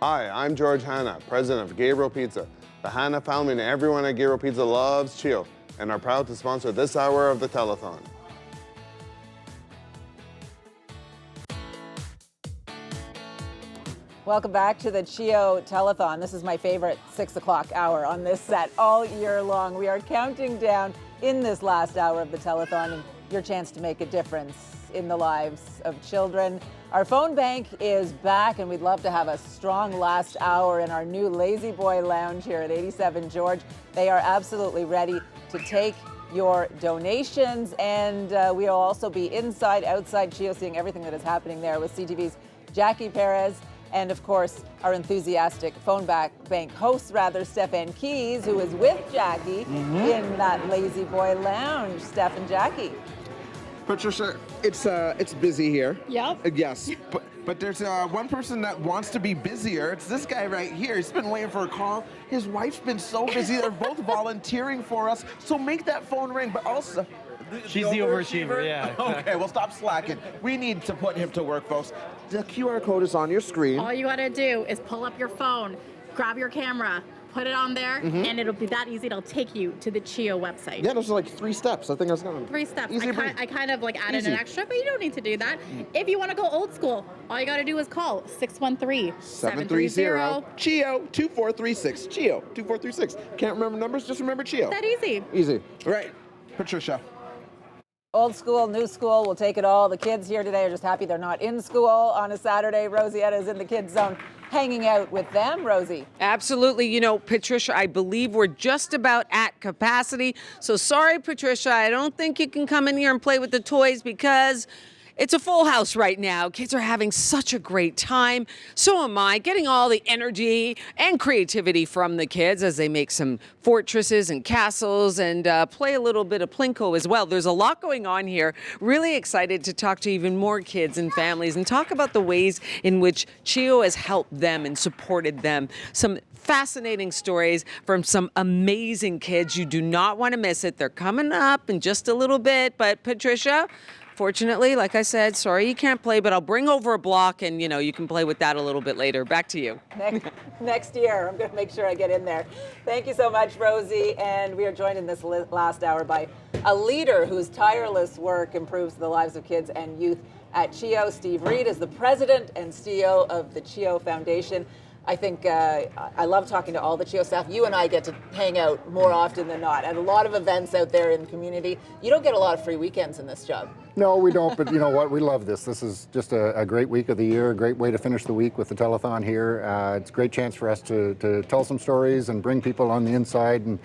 Hi, I'm George Hanna, president of Gabriel Pizza. The Hanna family and everyone at Gabriel Pizza loves CHEO and are proud to sponsor this hour of the Telethon. Welcome back to the CHEO Telethon. This is my favorite 6 o'clock hour on this set all year long. We are counting down in this last hour of the Telethon and your chance to make a difference in the lives of children. Our phone bank is back and we'd love to have a strong last hour in our new Lazy Boy Lounge here at 87 George. They are absolutely ready to take your donations, and we'll also be inside, outside CHEO, seeing everything that is happening there with CTV's Jackie Perez. And of course, our enthusiastic phone bank host, Stefan Keys, who is with Jackie in that Lazy Boy Lounge. Steph and Jackie. Patricia, it's busy here. Yep. Yes, but there's one person that wants to be busier. It's this guy right here. He's been waiting for a call. His wife's been so busy. They're both volunteering for us. So make that phone ring, but also... She's the overachiever, yeah. Okay, well, stop slacking. We need to put him to work, folks. The QR code is on your screen. All you gotta do is pull up your phone, grab your camera, put it on there, and it'll be that easy. It'll take you to the CHEO website. Yeah, those are like 3 steps. I think I was going to... 3 steps. Easy I kind of like added Easy. an extra, but you don't need to do that. If you want to go old school, all you gotta do is call 613-730. CHEO 2436. CHEO 2436. Can't remember numbers, just remember CHEO. That easy. Easy. Right. Patricia. Old school, new school, we'll take it all. The kids here today are just happy they're not in school on a Saturday. Rosietta is in the kids' zone hanging out with them. Rosie. Absolutely. You know, Patricia, I believe we're just about at capacity. So sorry, Patricia, I don't think you can come in here and play with the toys because it's a full house right now. Kids are having such a great time. So am I, getting all the energy and creativity from the kids as they make some fortresses and castles and play a little bit of Plinko as well. There's a lot going on here. Really excited to talk to even more kids and families and talk about the ways in which CHEO has helped them and supported them. Some fascinating stories from some amazing kids. You do not want to miss it. They're coming up in just a little bit. But Patricia, fortunately, like I said, sorry you can't play, but I'll bring over a block and, you know, you can play with that a little bit later. Back to you. Next year, I'm going to make sure I get in there. Thank you so much, Rosie. And we are joined in this last hour by a leader whose tireless work improves the lives of kids and youth at CHEO. Steve Reed is the president and CEO of the CHEO Foundation. I think I love talking to all the CHEO staff. You and I get to hang out more often than not at a lot of events out there in the community. You don't get a lot of free weekends in this job. No, we don't, but you know what? We love this. This is just a great week of the year, a great way to finish the week with the telethon here. It's a great chance for us to tell some stories and bring people on the inside and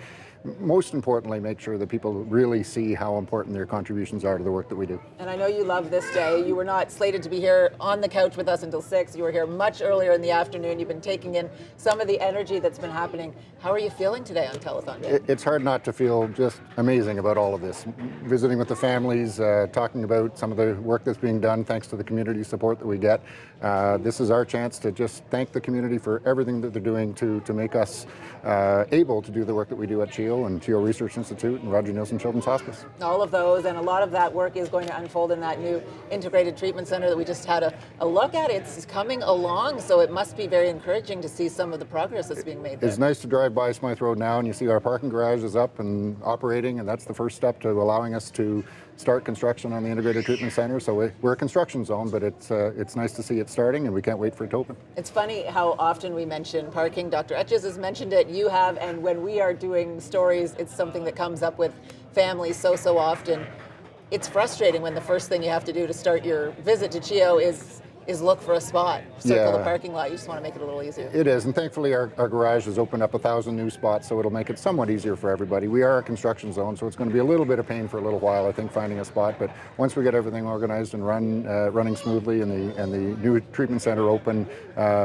most importantly, make sure that people really see how important their contributions are to the work that we do. And I know you love this day. You were not slated to be here on the couch with us until 6. You were here much earlier in the afternoon. You've been taking in some of the energy that's been happening. How are you feeling today on Telethon Day? It's hard not to feel just amazing about all of this. Visiting with the families, talking about some of the work that's being done thanks to the community support that we get. This is our chance to just thank the community for everything that they're doing to make us able to do the work that we do at CHEO and CHEO Research Institute and Roger Nielsen Children's Hospice. All of those, and a lot of that work is going to unfold in that new integrated treatment center that we just had a look at. It's coming along, so it must be very encouraging to see some of the progress that's being made there. It's nice to drive by Smythe Road now and you see our parking garage is up and operating, and that's the first step to allowing us to start construction on the integrated treatment center. So we're a construction zone, but it's nice to see it starting, and we can't wait for it to open. It's funny how often we mention parking. Dr. Etches has mentioned it, you have, and when we are doing stories, it's something that comes up with families so often. It's frustrating when the first thing you have to do to start your visit to CHEO is look for a spot, circle the parking lot. You just want to make it a little easier. It is, and thankfully our garage has opened up 1,000 new spots, so it'll make it somewhat easier for everybody. We are a construction zone, so it's going to be a little bit of pain for a little while, I think, finding a spot, but once we get everything organized and running smoothly and the new treatment center open,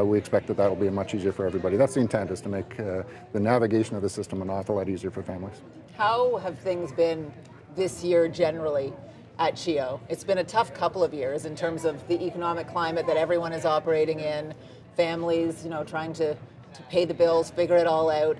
we expect that that'll be much easier for everybody. That's the intent, is to make the navigation of the system an awful lot easier for families. How have things been this year generally at CHEO? It's been a tough couple of years in terms of the economic climate that everyone is operating in, families, trying to pay the bills, figure it all out,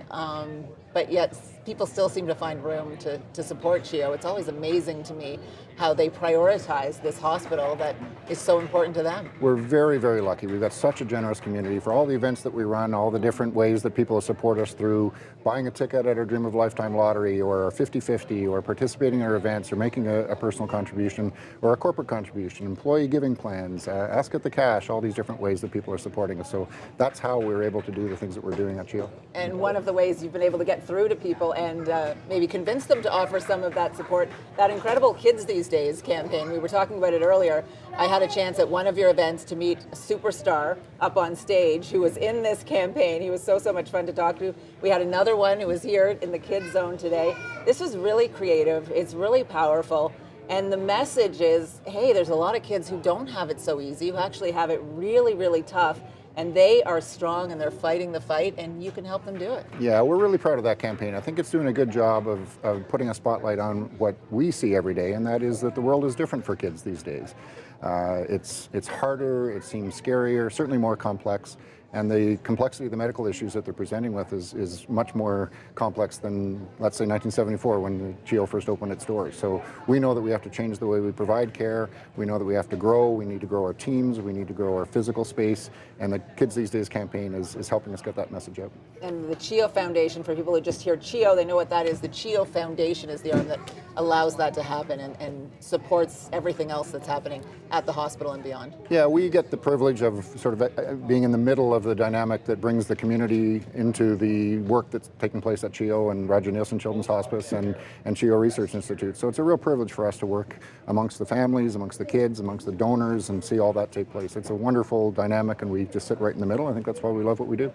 but yet people still seem to find room to support CHEO. It's always amazing to me how they prioritize this hospital that is so important to them. We're very, very lucky. We've got such a generous community for all the events that we run, all the different ways that people support us through buying a ticket at our Dream of Lifetime lottery or our 50-50 or participating in our events or making a personal contribution or a corporate contribution, employee giving plans, Ask at the Cash, all these different ways that people are supporting us. So that's how we're able to do the things that we're doing at CHEO. And one of the ways you've been able to get through to people and maybe convince them to offer some of that support, that incredible Kids These Days campaign, we were talking about it earlier. I had a chance at one of your events to meet a superstar up on stage who was in this campaign. He was so much fun to talk to. We had another one who was here in the Kids Zone today. This was really creative. It's really powerful. And the message is, hey, there's a lot of kids who don't have it so easy, who actually have it really, really tough. And they are strong and they're fighting the fight, and you can help them do it. Yeah, we're really proud of that campaign. I think it's doing a good job of putting a spotlight on what we see every day, and that is that the world is different for kids these days. It's harder, it seems scarier, certainly more complex. And the complexity of the medical issues that they're presenting with is much more complex than, let's say, 1974 when the CHEO first opened its doors. So we know that we have to change the way we provide care. We know that we have to grow. We need to grow our teams. We need to grow our physical space. And the Kids These Days campaign is helping us get that message out. And the CHEO Foundation, for people who just hear CHEO, they know what that is. The CHEO Foundation is the arm that allows that to happen and supports everything else that's happening at the hospital and beyond. Yeah, we get the privilege of sort of being in the middle of the dynamic that brings the community into the work that's taking place at CHEO and Roger Nielsen Children's Hospice and CHEO Research Institute. So it's a real privilege for us to work amongst the families, amongst the kids, amongst the donors, and see all that take place. It's a wonderful dynamic, and we just sit right in the middle. I think that's why we love what we do.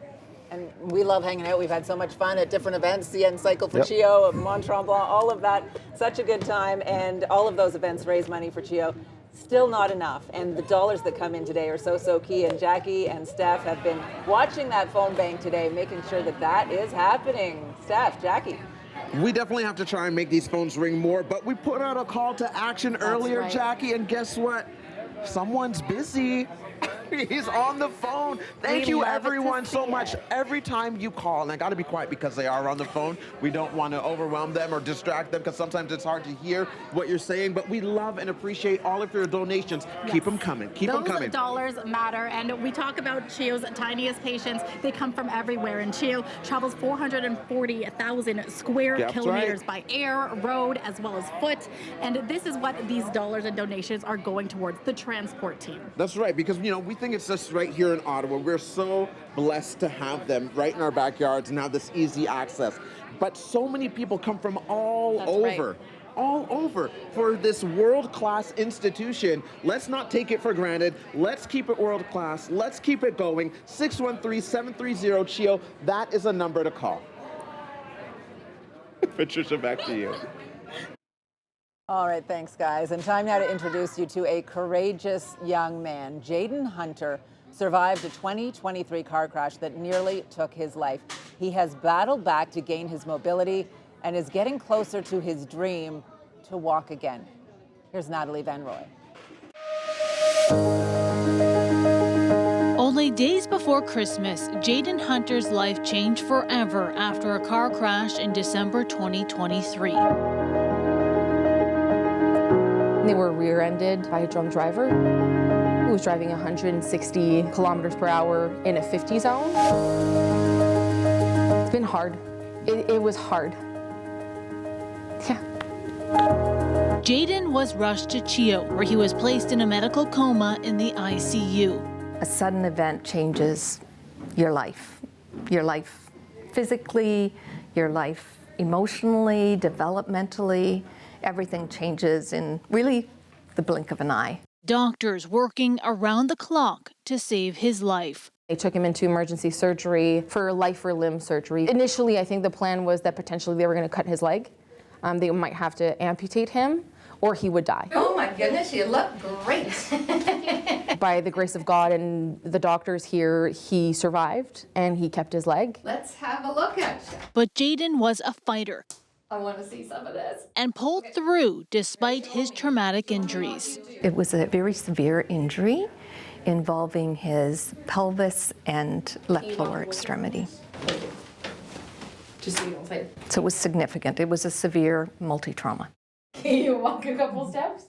And we love hanging out. We've had so much fun at different events, the End Cycle for CHEO, Mont Tremblant, all of that. Such a good time, and all of those events raise money for CHEO. Still not enough, and the dollars that come in today are so key, and Jackie and Steph have been watching that phone bank today, making sure that that is happening. Steph, Jackie. We definitely have to try and make these phones ring more, but we put out a call to action earlier, right. Jackie, and guess what? Someone's busy. He's on the phone. Thank you everyone so much. Every time you call, and I gotta be quiet because they are on the phone. We don't want to overwhelm them or distract them because sometimes it's hard to hear what you're saying, but we love and appreciate all of your donations. Yes. Keep them coming, keep them coming. Those dollars matter, and we talk about CHEO's tiniest patients. They come from everywhere, and CHEO travels 440,000 square kilometers by air, road, as well as foot, and this is what these dollars and donations are going towards, the transport team. That's right, because we think it's just right here in Ottawa. We're so blessed to have them right in our backyards and have this easy access. But so many people come from all over for this world-class institution. Let's not take it for granted. Let's keep it world-class. Let's keep it going. 613-730-CHEO. That is a number to call. Patricia, back to you. All right, thanks, guys. And time now to introduce you to a courageous young man. Jaden Hunter survived a 2023 car crash that nearly took his life. He has battled back to gain his mobility and is getting closer to his dream to walk again. Here's Natalie Van Roy. Only days before Christmas, Jaden Hunter's life changed forever after a car crash in December 2023. They were rear-ended by a drunk driver who was driving 160 kilometers per hour in a 50 zone. It's been hard. It was hard. Yeah. Jaden was rushed to CHEO, where he was placed in a medical coma in the ICU. A sudden event changes your life physically, your life emotionally, developmentally. Everything changes in really the blink of an eye. Doctors working around the clock to save his life. They took him into emergency surgery for life or limb surgery. Initially, I think the plan was that potentially they were going to cut his leg. They might have to amputate him or he would die. Oh my goodness, you look great. By the grace of God and the doctors here, he survived and he kept his leg. Let's have a look at you. But Jaden was a fighter. I want to see some of this. And pulled through despite his traumatic injuries. It was a very severe injury involving his pelvis and left lower extremity. Just so you don't say. So it was significant. It was a severe multi-trauma. Can you walk a couple steps?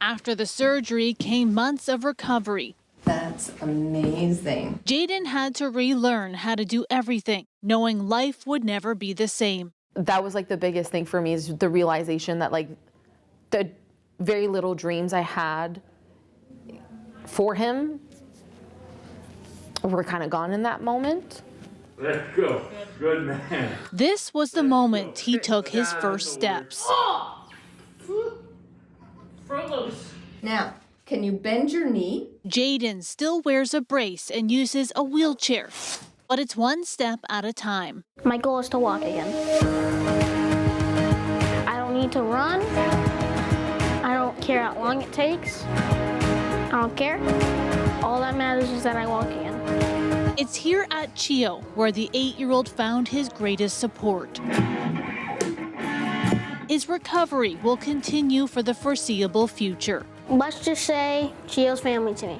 After the surgery came months of recovery. That's amazing. Jayden had to relearn how to do everything, knowing life would never be the same. That was like the biggest thing for me, is the realization that like the very little dreams I had for him were kind of gone in that moment. Let's go. Good man. This was the moment he took his first steps. Now, can you bend your knee? Jayden still wears a brace and uses a wheelchair, but it's one step at a time. My goal is to walk again. I don't need to run. I don't care how long it takes. I don't care. All that matters is that I walk again. It's here at CHEO where the 8-year-old found his greatest support. His recovery will continue for the foreseeable future. Let's just say CHEO's family to me.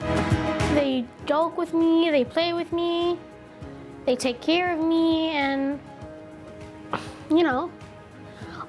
They joke with me, they play with me, they take care of me, and, you know,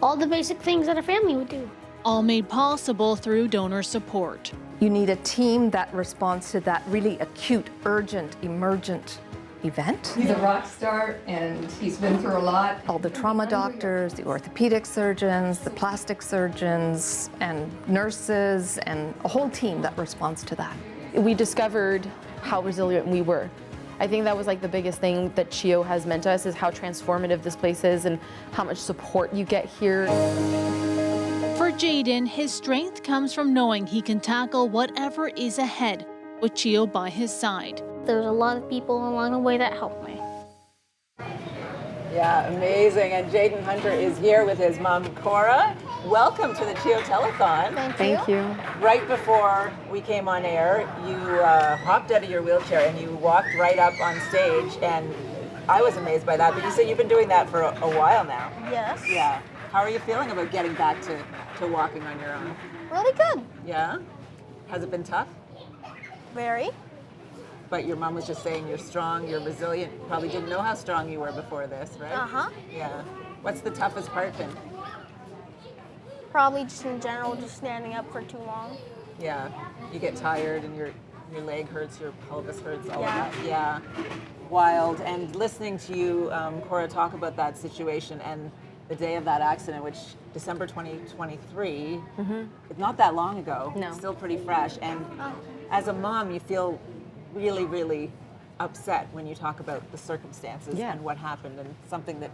all the basic things that a family would do. All made possible through donor support. You need a team that responds to that really acute, urgent, emergent event. He's a rock star and he's been through a lot. All the trauma doctors, the orthopedic surgeons, the plastic surgeons, and nurses, and a whole team that responds to that. We discovered how resilient we were. I think that was like the biggest thing that CHEO has meant to us, is how transformative this place is and how much support you get here. For Jayden, his strength comes from knowing he can tackle whatever is ahead with CHEO by his side. There's a lot of people along the way that helped me. Yeah, amazing. And Jayden Hunter is here with his mom, Cora. Welcome to the CHEO Telethon. Thank you. Right before we came on air, you hopped out of your wheelchair and you walked right up on stage, and I was amazed by that. But you said you've been doing that for a while now. Yes. Yeah. How are you feeling about getting back to walking on your own? Really good. Yeah? Has it been tough? Very. But your mom was just saying you're strong, you're resilient. You probably didn't know how strong you were before this, right? Uh-huh. Yeah. What's the toughest part been? Probably just in general, just standing up for too long. Yeah. You get tired and your leg hurts, your pelvis hurts, all Yeah. of that. Yeah. Wild. And listening to you, Cora, talk about that situation and the day of that accident, which December 2023, it's not that long ago. No. Still pretty fresh. And as a mom, you feel really, really upset when you talk about the circumstances and what happened, and something that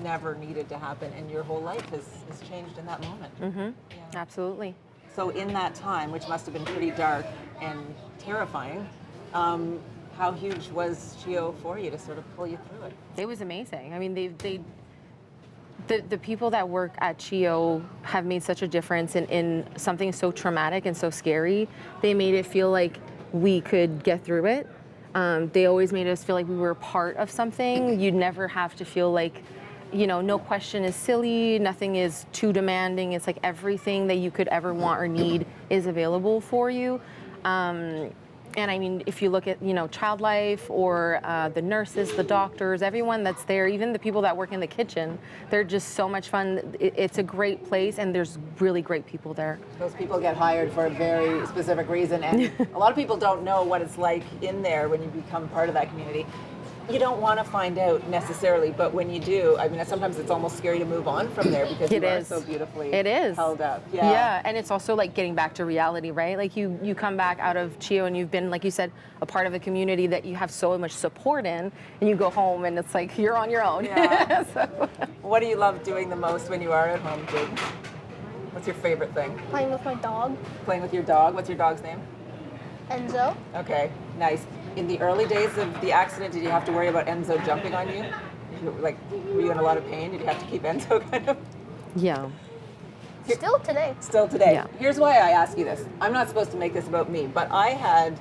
never needed to happen, and your whole life has changed in that moment. Absolutely. So in that time, which must have been pretty dark and terrifying, how huge was CHEO for you to sort of pull you through it? It was amazing. I mean, the people that work at CHEO have made such a difference in something so traumatic and so scary. They made it feel like we could get through it. They always made us feel like we were part of something. You'd never have to feel like, you know, no question is silly, nothing is too demanding. It's like everything that you could ever want or need is available for you. And I mean, if you look at, you know, Child Life or the nurses, the doctors, everyone that's there, even the people that work in the kitchen, they're just so much fun. It's a great place, and there's really great people there. Those people get hired for a very specific reason, and a lot of people don't know what it's like in there when you become part of that community. You don't want to find out necessarily, but when you do, I mean, sometimes it's almost scary to move on from there because you are so beautifully held up. Yeah, and it's also like getting back to reality, right? Like you come back out of CHEO and you've been, like you said, a part of a community that you have so much support in, and you go home and it's like you're on your own. Yeah. So. What do you love doing the most when you are at home, Jayden? What's your favorite thing? Playing with my dog. Playing with your dog? What's your dog's name? Enzo. Okay, nice. In the early days of the accident, did you have to worry about Enzo jumping on you? Were you in a lot of pain? Did you have to keep Enzo kind of? Yeah. Still today. Still today. Yeah. Here's why I ask you this. I'm not supposed to make this about me, but I had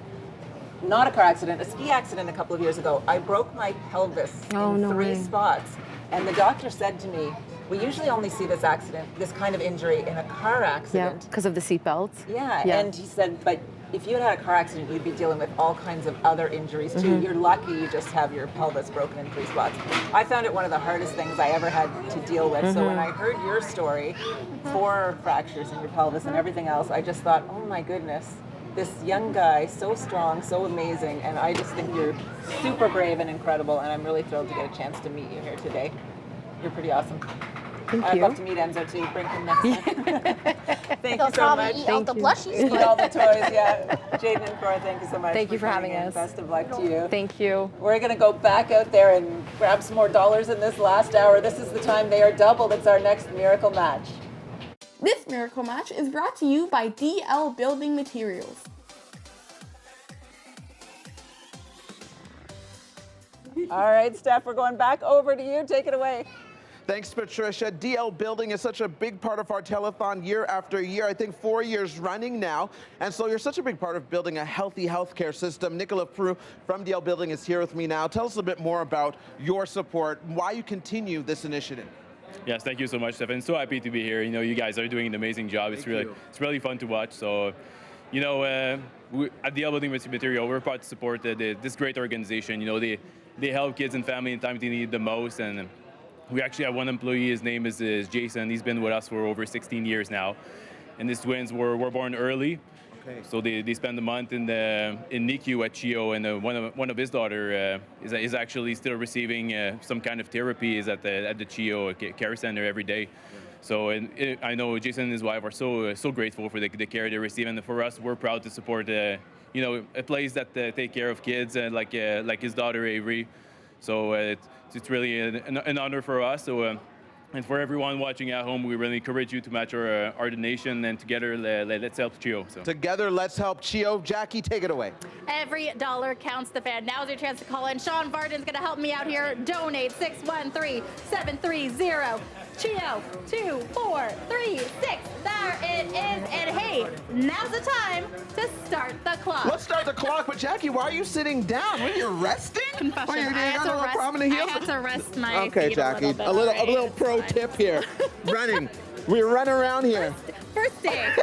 not a car accident, a ski accident a couple of years ago. I broke my pelvis in 3 spots, and the doctor said to me, we usually only see this kind of injury in a car Yeah, accident. because of the seatbelts. Yeah, Yeah. and he said, but if you had a car accident, you'd be dealing with all kinds of other injuries too. You're lucky you just have your pelvis broken in 3 spots. I found it one of the hardest things I ever had to deal with. So when I heard your story, 4 fractures in your pelvis and everything else, I just thought, oh my goodness, this young guy, so strong, so amazing, and I just think you're super brave and incredible, and I'm really thrilled to get a chance to meet you here today. You're pretty awesome. I'd love to meet Enzo too. Bring him next time. Thank you so much. Eat all the plushies. Eat all the toys, yeah. Jaden and Cora, thank you so much. Thank you for having coming in. us. Best of luck to you. Thank you. We're going to go back out there and grab some more dollars in this last hour. This is the time they are doubled. It's our next miracle match. This miracle match is brought to you by DL Building Materials. All right, Steph, we're going back over to you. Take it away. Thanks, Patricia. DL Building is such a big part of our telethon year after year, I think 4 years running now. And so you're such a big part of building a healthy healthcare system. Nicola Prue from DL Building is here with me now. Tell us a bit more about your support, why you continue this initiative. Yes, thank you so much, Stephen. So happy to be here. You know, you guys are doing an amazing job. It's really fun to watch. So, you know, at DL Building Material, we're proud to support this great organization. You know, they help kids and family in time they need the most. And we actually have one employee, his name is Jason. He's been with us for over 16 years now. And his twins were born early. Okay. So they spend a month in NICU at CHEO, and one of his daughter is actually still receiving some kind of therapy is at the CHEO care center every day. So I know Jason and his wife are so grateful for the care they receive, and for us, we're proud to support you know, a place that take care of kids like his daughter Avery. So it's really an honor for us. So. And for everyone watching at home, we really encourage you to match our donation, and together let's help CHEO. So. Together, let's help CHEO. Jackie, take it away. Every dollar counts, the fan. Now's your chance to call in. Sean Varden's going to help me out here. Donate 613-730 CHEO 2436. There it is. And hey, now's the time to start the clock. Let's start the clock. But Jackie, why are you sitting down? When you're resting? Confession. Oh, you I got a little prominent heels? I had to rest my Okay, feet Jackie. a little Pro tip here. Running. We run around here. First day.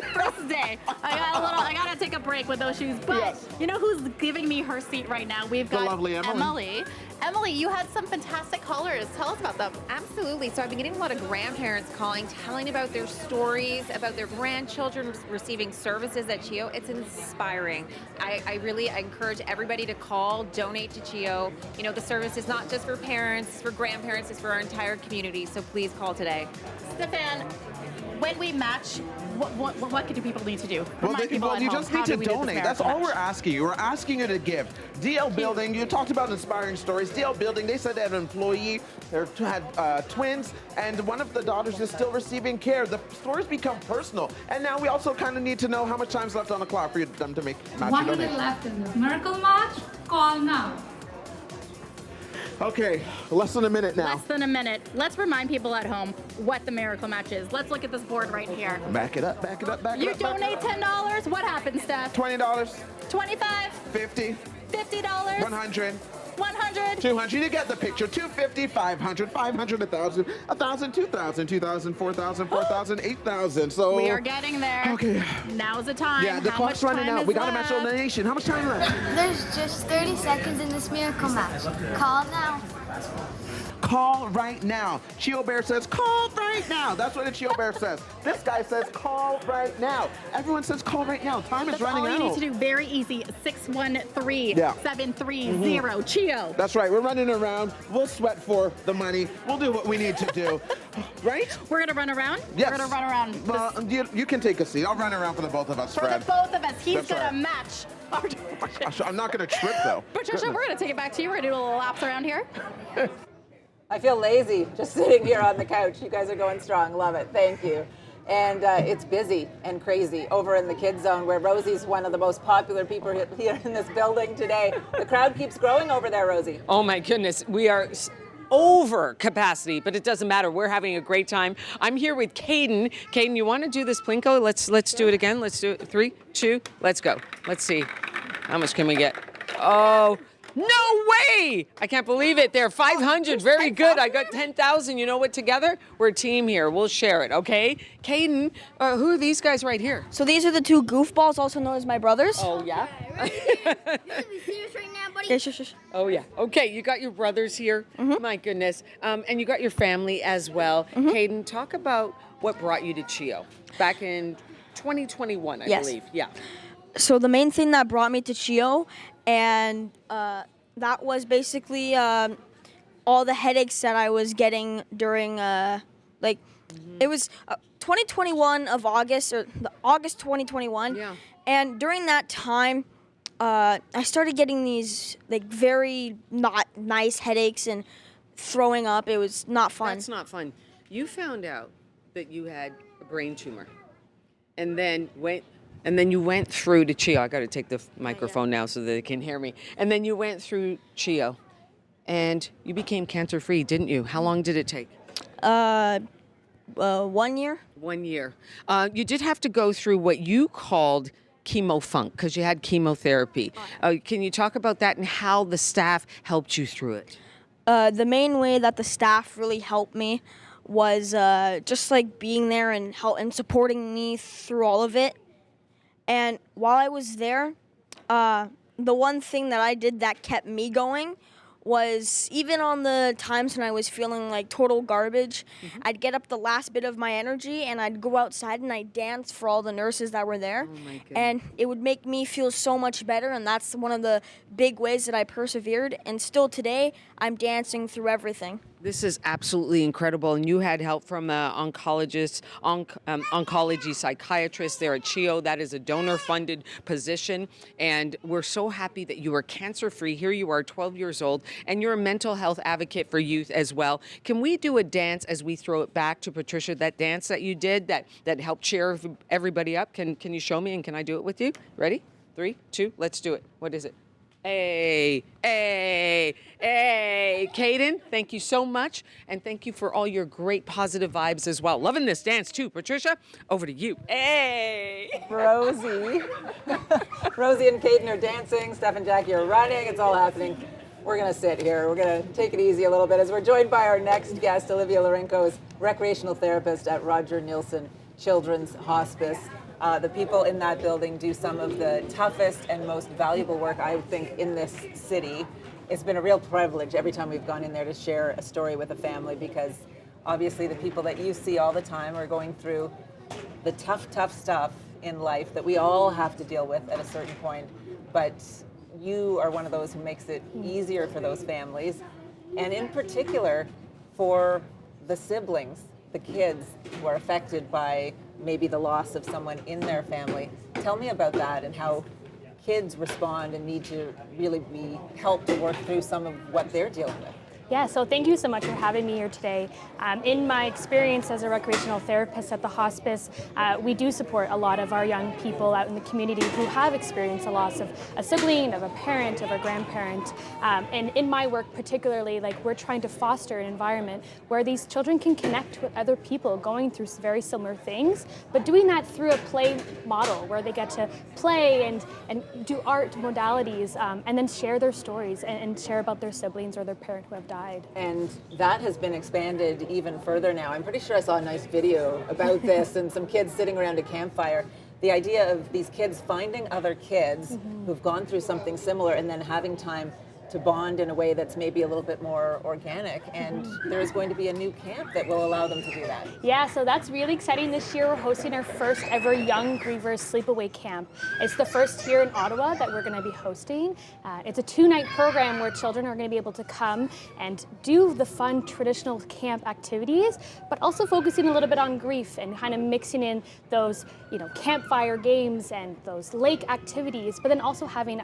I gotta take a break with those shoes. But you know who's giving me her seat right now? We've got the lovely Emily. Emily, you had some fantastic callers. Tell us about them. Absolutely. So I've been getting a lot of grandparents calling, telling about their stories, about their grandchildren receiving services at CHEO. It's inspiring. I really encourage everybody to call, donate to CHEO. You know, the service is not just for parents, it's for grandparents, it's for our entire community. So please call today. Stefan, when we match, what do people need to do? Well, you just need to donate. That's all we're asking you. We're asking you to give. DL Building, you talked about inspiring stories. DL Building, they said they had an employee, they had twins, and one of the daughters is still receiving care. The stories become personal. And now we also kind of need to know how much time's left on the clock for them to match your 1 minute donation. left in this miracle match. Call now. Okay, less than a minute now. Less than a minute. Let's remind people at home what the miracle match is. Let's look at this board right here. Back it up, back it up, back it You up. You donate $10. What happens, Steph? $20. $25. $50. $50. $100. 100. 200. You get the picture. 250, 500, 500, 1,000, 1,000, 2,000, 2,000, 4,000, 4,000, 8,000. So we are getting there. Okay. Now's the time. Yeah, the How clock's much running time out. is We got to left? match the donation. How much time left? There's just 30 seconds in this miracle match. Call now. Call right now. CHEO Bear says, call right now. That's what a CHEO Bear says. This guy says, call right now. Everyone says, call right now. Time is running out. All you need to do, very easy, 613-730 CHEO. That's right. We're running around. We'll sweat for the money. We'll do what we need to do. Right? We're going to run around? Yes. We're going to run around. Well, you can take a seat. I'll run around for the both of us, For Fred. the both of us. He's That's going to right. match. I'm not going to trip, though. Patricia, we're going to take it back to you. We're going to do a little laps around here. I feel lazy just sitting here on the couch. You guys are going strong. Love it. Thank you. And it's busy and crazy over in the kids zone, where Rosie's one of the most popular people here in this building today. The crowd keeps growing over there, Rosie. Oh my goodness, we are over capacity, but it doesn't matter. We're having a great time. I'm here with Caden. Caden, you want to do this Plinko? Let's do it again. Let's do it. 3, 2, let's go. Let's see. How much can we get? Oh, no way! Hey, I can't believe it. They're 500. Very good. I got 10,000. You know what? Together, we're a team here. We'll share it, okay? Caden, who are these guys right here? So these are the two goofballs, also known as my brothers. Oh, yeah? Serious right now, buddy? Okay, shush. Oh, yeah. Okay, you got your brothers here. My goodness. And you got your family as well. Caden, talk about what brought you to CHEO back in 2021, I believe. Yeah. So the main thing that brought me to CHEO, and that was basically all the headaches that I was getting during, it was 2021 of August, or August 2021. Yeah. And during that time, I started getting these very not nice headaches and throwing up. It was not fun. That's not fun. You found out that you had a brain tumor, and then you went through to CHEO. I got to take the microphone now so that they can hear me. And then you went through CHEO, and you became cancer-free, didn't you? How long did it take? 1 year. 1 year. You did have to go through what you called chemo funk because you had chemotherapy. Can you talk about that and how the staff helped you through it? The main way that the staff really helped me was just being there and supporting me through all of it. And while I was there, the one thing that I did that kept me going was even on the times when I was feeling like total garbage, I'd get up the last bit of my energy and I'd go outside and I'd dance for all the nurses that were there. Oh my goodness. And it would make me feel so much better, and that's one of the big ways that I persevered. And still today, I'm dancing through everything. This is absolutely incredible, and you had help from oncology psychiatrist there at CHEO. That is a donor-funded position, and we're so happy that you are cancer-free. Here you are, 12 years old, and you're a mental health advocate for youth as well. Can we do a dance as we throw it back to Patricia, that dance that you did that helped cheer everybody up? Can you show me, and can I do it with you? Ready? 3, 2, let's do it. What is it? Hey, hey, hey. Caden, thank you so much. And thank you for all your great positive vibes as well. Loving this dance too. Patricia, over to you. Hey. Rosie. Rosie and Caden are dancing. Steph and Jackie are running. It's all happening. We're going to sit here. We're going to take it easy a little bit as we're joined by our next guest, Olivia Lorenko is recreational therapist at Roger Nielsen Children's Hospice. The people in that building do some of the toughest and most valuable work, I would think, in this city. It's been a real privilege every time we've gone in there to share a story with a family, because obviously the people that you see all the time are going through the tough stuff in life that we all have to deal with at a certain point. But you are one of those who makes it easier for those families, and in particular for the siblings, the kids who are affected by maybe the loss of someone in their family. Tell me about that and how kids respond and need to really be helped to work through some of what they're dealing with. Yeah, so thank you so much for having me here today. In my experience as a recreational therapist at the hospice, we do support a lot of our young people out in the community who have experienced the loss of a sibling, of a parent, of a grandparent. And in my work particularly, we're trying to foster an environment where these children can connect with other people going through very similar things, but doing that through a play model where they get to play and do art modalities, and then share their stories and share about their siblings or their parent who have died. And that has been expanded even further now. I'm pretty sure I saw a nice video about this and some kids sitting around a campfire. The idea of these kids finding other kids who've gone through something similar and then having time to bond in a way that's maybe a little bit more organic, and there is going to be a new camp that will allow them to do that. Yeah, so that's really exciting. This year we're hosting our first ever Young Grievers Sleepaway Camp. It's the first here in Ottawa that we're going to be hosting. It's a 2-night program where children are going to be able to come and do the fun traditional camp activities, but also focusing a little bit on grief and kind of mixing in those, campfire games and those lake activities, but then also having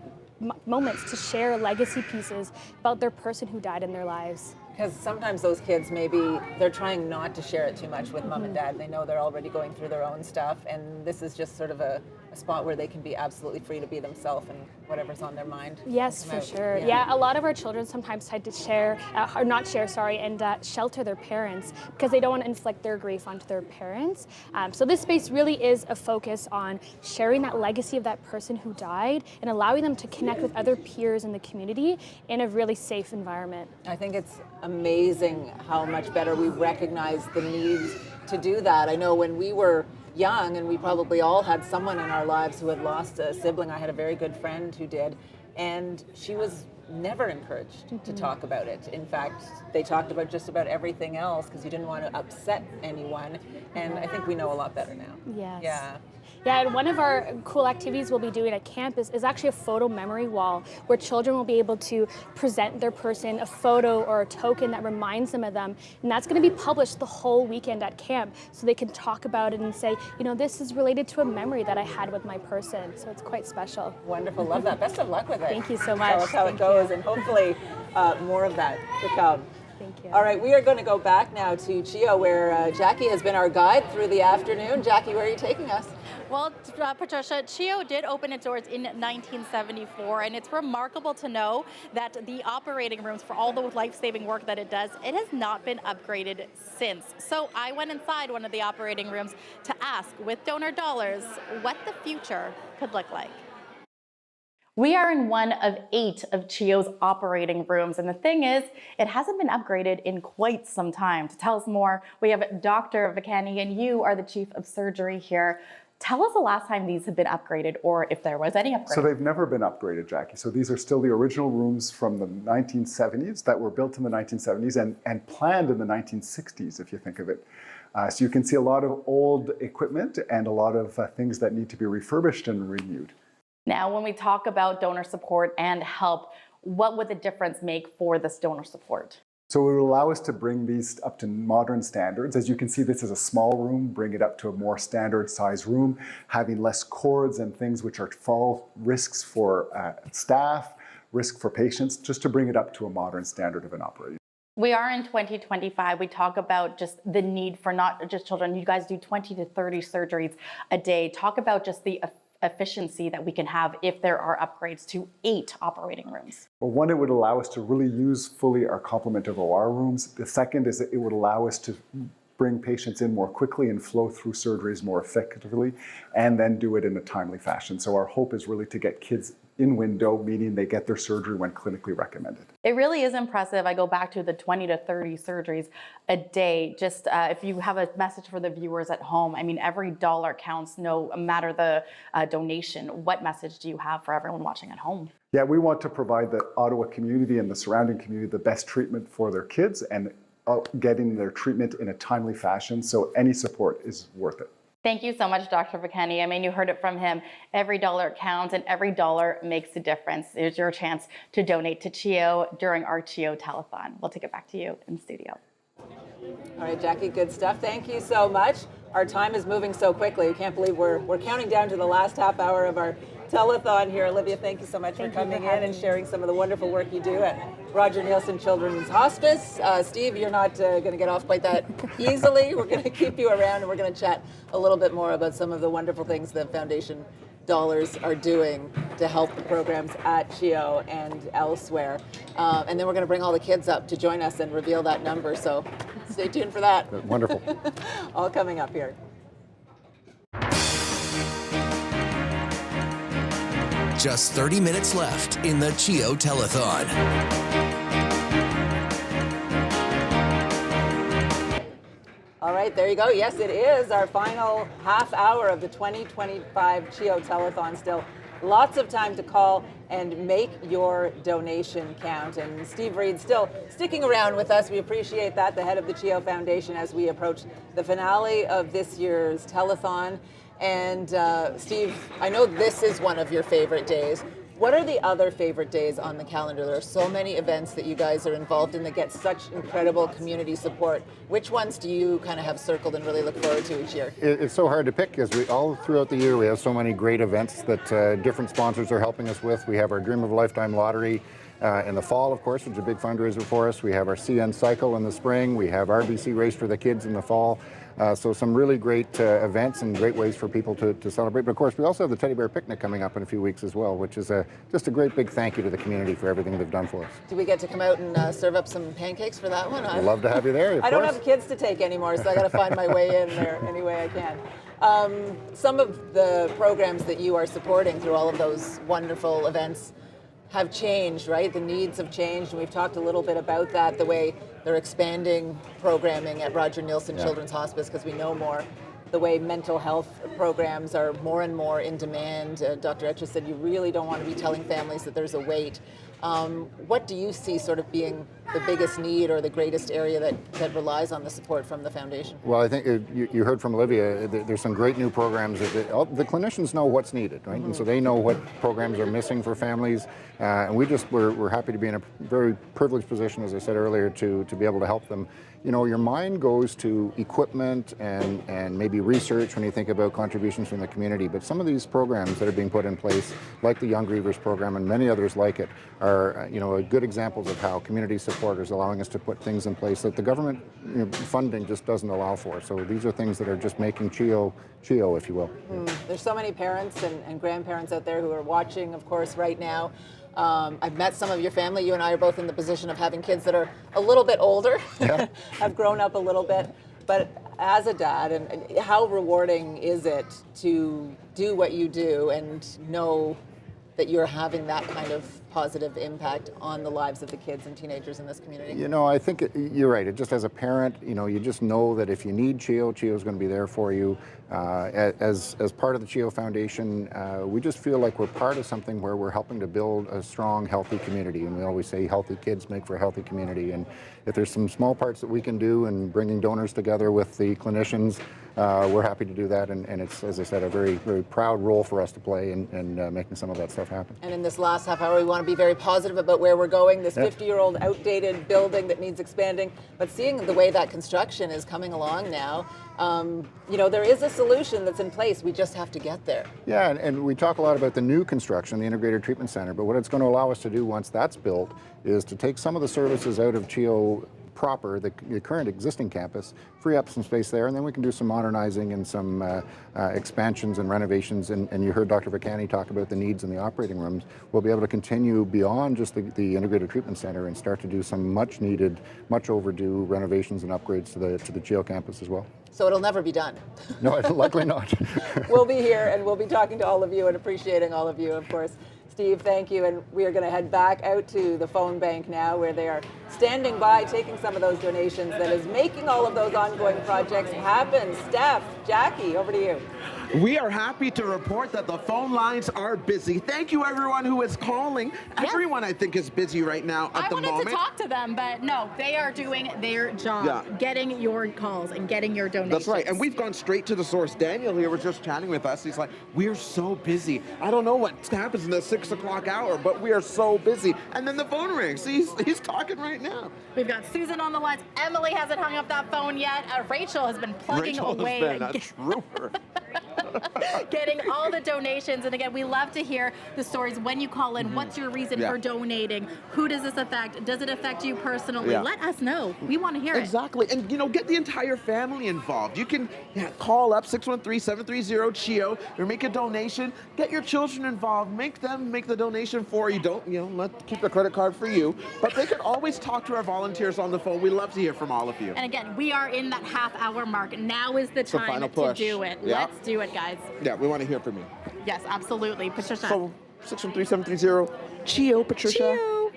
moments to share legacy pieces about their person who died in their lives. Because sometimes those kids, maybe they're trying not to share it too much with mom and dad. They know they're already going through their own stuff, and this is just sort of a spot where they can be absolutely free to be themselves and whatever's on their mind. Yes, for sure. Yeah, a lot of our children sometimes try to share, or not share, sorry, and shelter their parents because they don't want to inflict their grief onto their parents. So this space really is a focus on sharing that legacy of that person who died and allowing them to connect with other peers in the community in a really safe environment. I think it's amazing how much better we recognize the needs to do that. I know when we were young, and we probably all had someone in our lives who had lost a sibling. I had a very good friend who did, and she was never encouraged to talk about it. In fact, they talked about just about everything else because you didn't want to upset anyone, and I think we know a lot better now. Yes. Yeah. Yeah, and one of our cool activities we'll be doing at camp is actually a photo memory wall where children will be able to present their person a photo or a token that reminds them of them. And that's going to be published the whole weekend at camp so they can talk about it and say, you know, this is related to a memory that I had with my person. So it's quite special. Wonderful. Love that. Best of luck with it. Thank you so much. Tell us how it goes, and hopefully more of that to come. Thank you. All right, we are going to go back now to CHEO, where Jackie has been our guide through the afternoon. Jackie, where are you taking us? Well, Patricia, CHEO did open its doors in 1974, and it's remarkable to know that the operating rooms, for all the life-saving work that it does, it has not been upgraded since. So I went inside one of the operating rooms to ask, with donor dollars, what the future could look like. We are in one of 8 of CHEO's operating rooms, and the thing is, it hasn't been upgraded in quite some time. To tell us more, we have Dr. Vakani, and you are the Chief of Surgery here. Tell us the last time these have been upgraded, or if there was any upgrade. So they've never been upgraded, Jackie. So these are still the original rooms from the 1970s that were built in the 1970s and planned in the 1960s, if you think of it. So you can see a lot of old equipment and a lot of things that need to be refurbished and renewed. Now, when we talk about donor support and help, what would the difference make for this donor support? So it will allow us to bring these up to modern standards. As you can see, this is a small room, bring it up to a more standard size room, having less cords and things which are fall risks for staff, risk for patients, just to bring it up to a modern standard of an operating. We are in 2025. We talk about just the need for not just children. You guys do 20 to 30 surgeries a day. Talk about just the efficiency that we can have if there are upgrades to 8 operating rooms. Well, one, it would allow us to really use fully our complement of OR rooms. The second is that it would allow us to bring patients in more quickly and flow through surgeries more effectively, and then do it in a timely fashion. So our hope is really to get kids in window, meaning they get their surgery when clinically recommended. It really is impressive. I go back to the 20 to 30 surgeries a day. Just if you have a message for the viewers at home, I mean, every dollar counts, no matter the donation. What message do you have for everyone watching at home? Yeah, we want to provide the Ottawa community and the surrounding community the best treatment for their kids and getting their treatment in a timely fashion. So any support is worth it. Thank you so much, Dr. Vakani. I mean, you heard it from him. Every dollar counts and every dollar makes a difference. Here's your chance to donate to CHEO during our CHEO Telethon. We'll take it back to you in the studio. All right, Jackie, good stuff. Thank you so much. Our time is moving so quickly. I can't believe we're counting down to the last half hour of our telethon here. Olivia, thank you so much for coming in and sharing some of the wonderful work you do at Roger Neilson Children's Hospice. Steve, you're not going to get off quite that easily. We're going to keep you around, and we're going to chat a little bit more about some of the wonderful things the Foundation dollars are doing to help the programs at CHEO and elsewhere. And then we're going to bring all the kids up to join us and reveal that number. So stay tuned for that. Wonderful. All coming up here. Just 30 minutes left in the CHEO Telethon. All right, there you go. Yes, it is our final half hour of the 2025 CHEO Telethon still. Lots of time to call and make your donation count. And Steve Reed still sticking around with us. We appreciate that, the head of the CHEO Foundation, as we approach the finale of this year's telethon. And Steve, I know this is one of your favorite days. What are the other favorite days on the calendar? There are so many events that you guys are involved in that get such incredible community support. Which ones do you kind of have circled and really look forward to each year? It's so hard to pick because all throughout the year we have so many great events that different sponsors are helping us with. We have our Dream of a Lifetime lottery in the fall, of course, which is a big fundraiser for us. We have our CN Cycle in the spring. We have RBC Race for the Kids in the fall. So some really great events and great ways for people to celebrate. But of course, we also have the Teddy Bear Picnic coming up in a few weeks as well, which is just a great big thank you to the community for everything they've done for us. Do we get to come out and serve up some pancakes for that one? I'd love to have you there, of I don't course. have kids to take anymore, so I got to find my way in there any way I can. Some of the programs that you are supporting through all of those wonderful events have changed, right? The needs have changed, and we've talked a little bit about that, the way they're expanding programming at Roger Neilson Children's Hospice because we know more. The way mental health programs are more and more in demand. Dr. Etcher said you really don't want to be telling families that there's a wait. What do you see sort of being the biggest need or the greatest area that relies on the support from the foundation? Well, I think you heard from Olivia, there's some great new programs. The clinicians know what's needed, right? And so they know what programs are missing for families. And we're happy to be in a very privileged position, as I said earlier, to be able to help them. You know, your mind goes to equipment and maybe research when you think about contributions from the community, but some of these programs that are being put in place, like the Young Grievers program and many others like it, are good examples of how community support is allowing us to put things in place that the government funding just doesn't allow for. So these are things that are just making CHEO, if you will. There's so many parents and grandparents out there who are watching, of course, right now. I've met some of your family. You and I are both in the position of having kids that are a little bit older, have grown up a little bit. But as a dad, and how rewarding is it to do what you do and know that you're having that kind of positive impact on the lives of the kids and teenagers in this community? You know, I think you're right. Just as a parent, you just know that if you need CHEO, CHEO is going to be there for you. As part of the CHEO Foundation, we just feel like we're part of something where we're helping to build a strong, healthy community. And we always say healthy kids make for a healthy community. And if there's some small parts that we can do in bringing donors together with the clinicians, we're happy to do that. And it's, as I said, a very, very proud role for us to play in making some of that stuff happen. And in this last half hour, we want to be very positive about where we're going. This 50-year-old outdated building that needs expanding, but seeing the way that construction is coming along now, there is a solution that's in place. We just have to get there. Yeah, and we talk a lot about the new construction, the Integrated Treatment Center, but what it's going to allow us to do once that's built is to take some of the services out of CHEO proper, the current existing campus, free up some space there, and then we can do some modernizing and some expansions and renovations. And you heard Dr. Vacani talk about the needs in the operating rooms. We'll be able to continue beyond just the Integrated Treatment Center and start to do some much needed, much overdue renovations and upgrades to the CHEO campus as well. So it'll never be done. No, likely not. We'll be here and we'll be talking to all of you and appreciating all of you, of course. Steve, thank you. And we are going to head back out to the phone bank now where they are standing by, taking some of those donations that is making all of those ongoing projects happen. Steph, Jackie, over to you. We are happy to report that the phone lines are busy. Thank you, everyone who is calling. Everyone, I think, is busy right now at the moment. I wanted to talk to them, but no, they are doing their job, getting your calls and getting your donations. That's right, and we've gone straight to the source. Daniel here was just chatting with us. He's like, we're so busy. I don't know what happens in the 6 o'clock hour, but we are so busy. And then the phone rings. He's talking right now. We've got Susan on the lines. Emily hasn't hung up that phone yet. Rachel has been plugging away. Rachel has been a trooper. Getting all the donations. And again, we love to hear the stories when you call in. What's your reason for donating? Who does this affect? Does it affect you personally? Let us know. We want to hear it. Exactly. And, get the entire family involved. You can call up 613-730-CHEO or make a donation. Get your children involved. Make them make the donation for you. Don't, keep the credit card for you. But they can always talk to our volunteers on the phone. We love to hear from all of you. And again, we are in that half-hour mark. Now is the time to do it. Let's do it, guys. Yeah, we want to hear from you. Yes, absolutely. Patricia. So, 613-730-CHEO, Patricia. CHEO.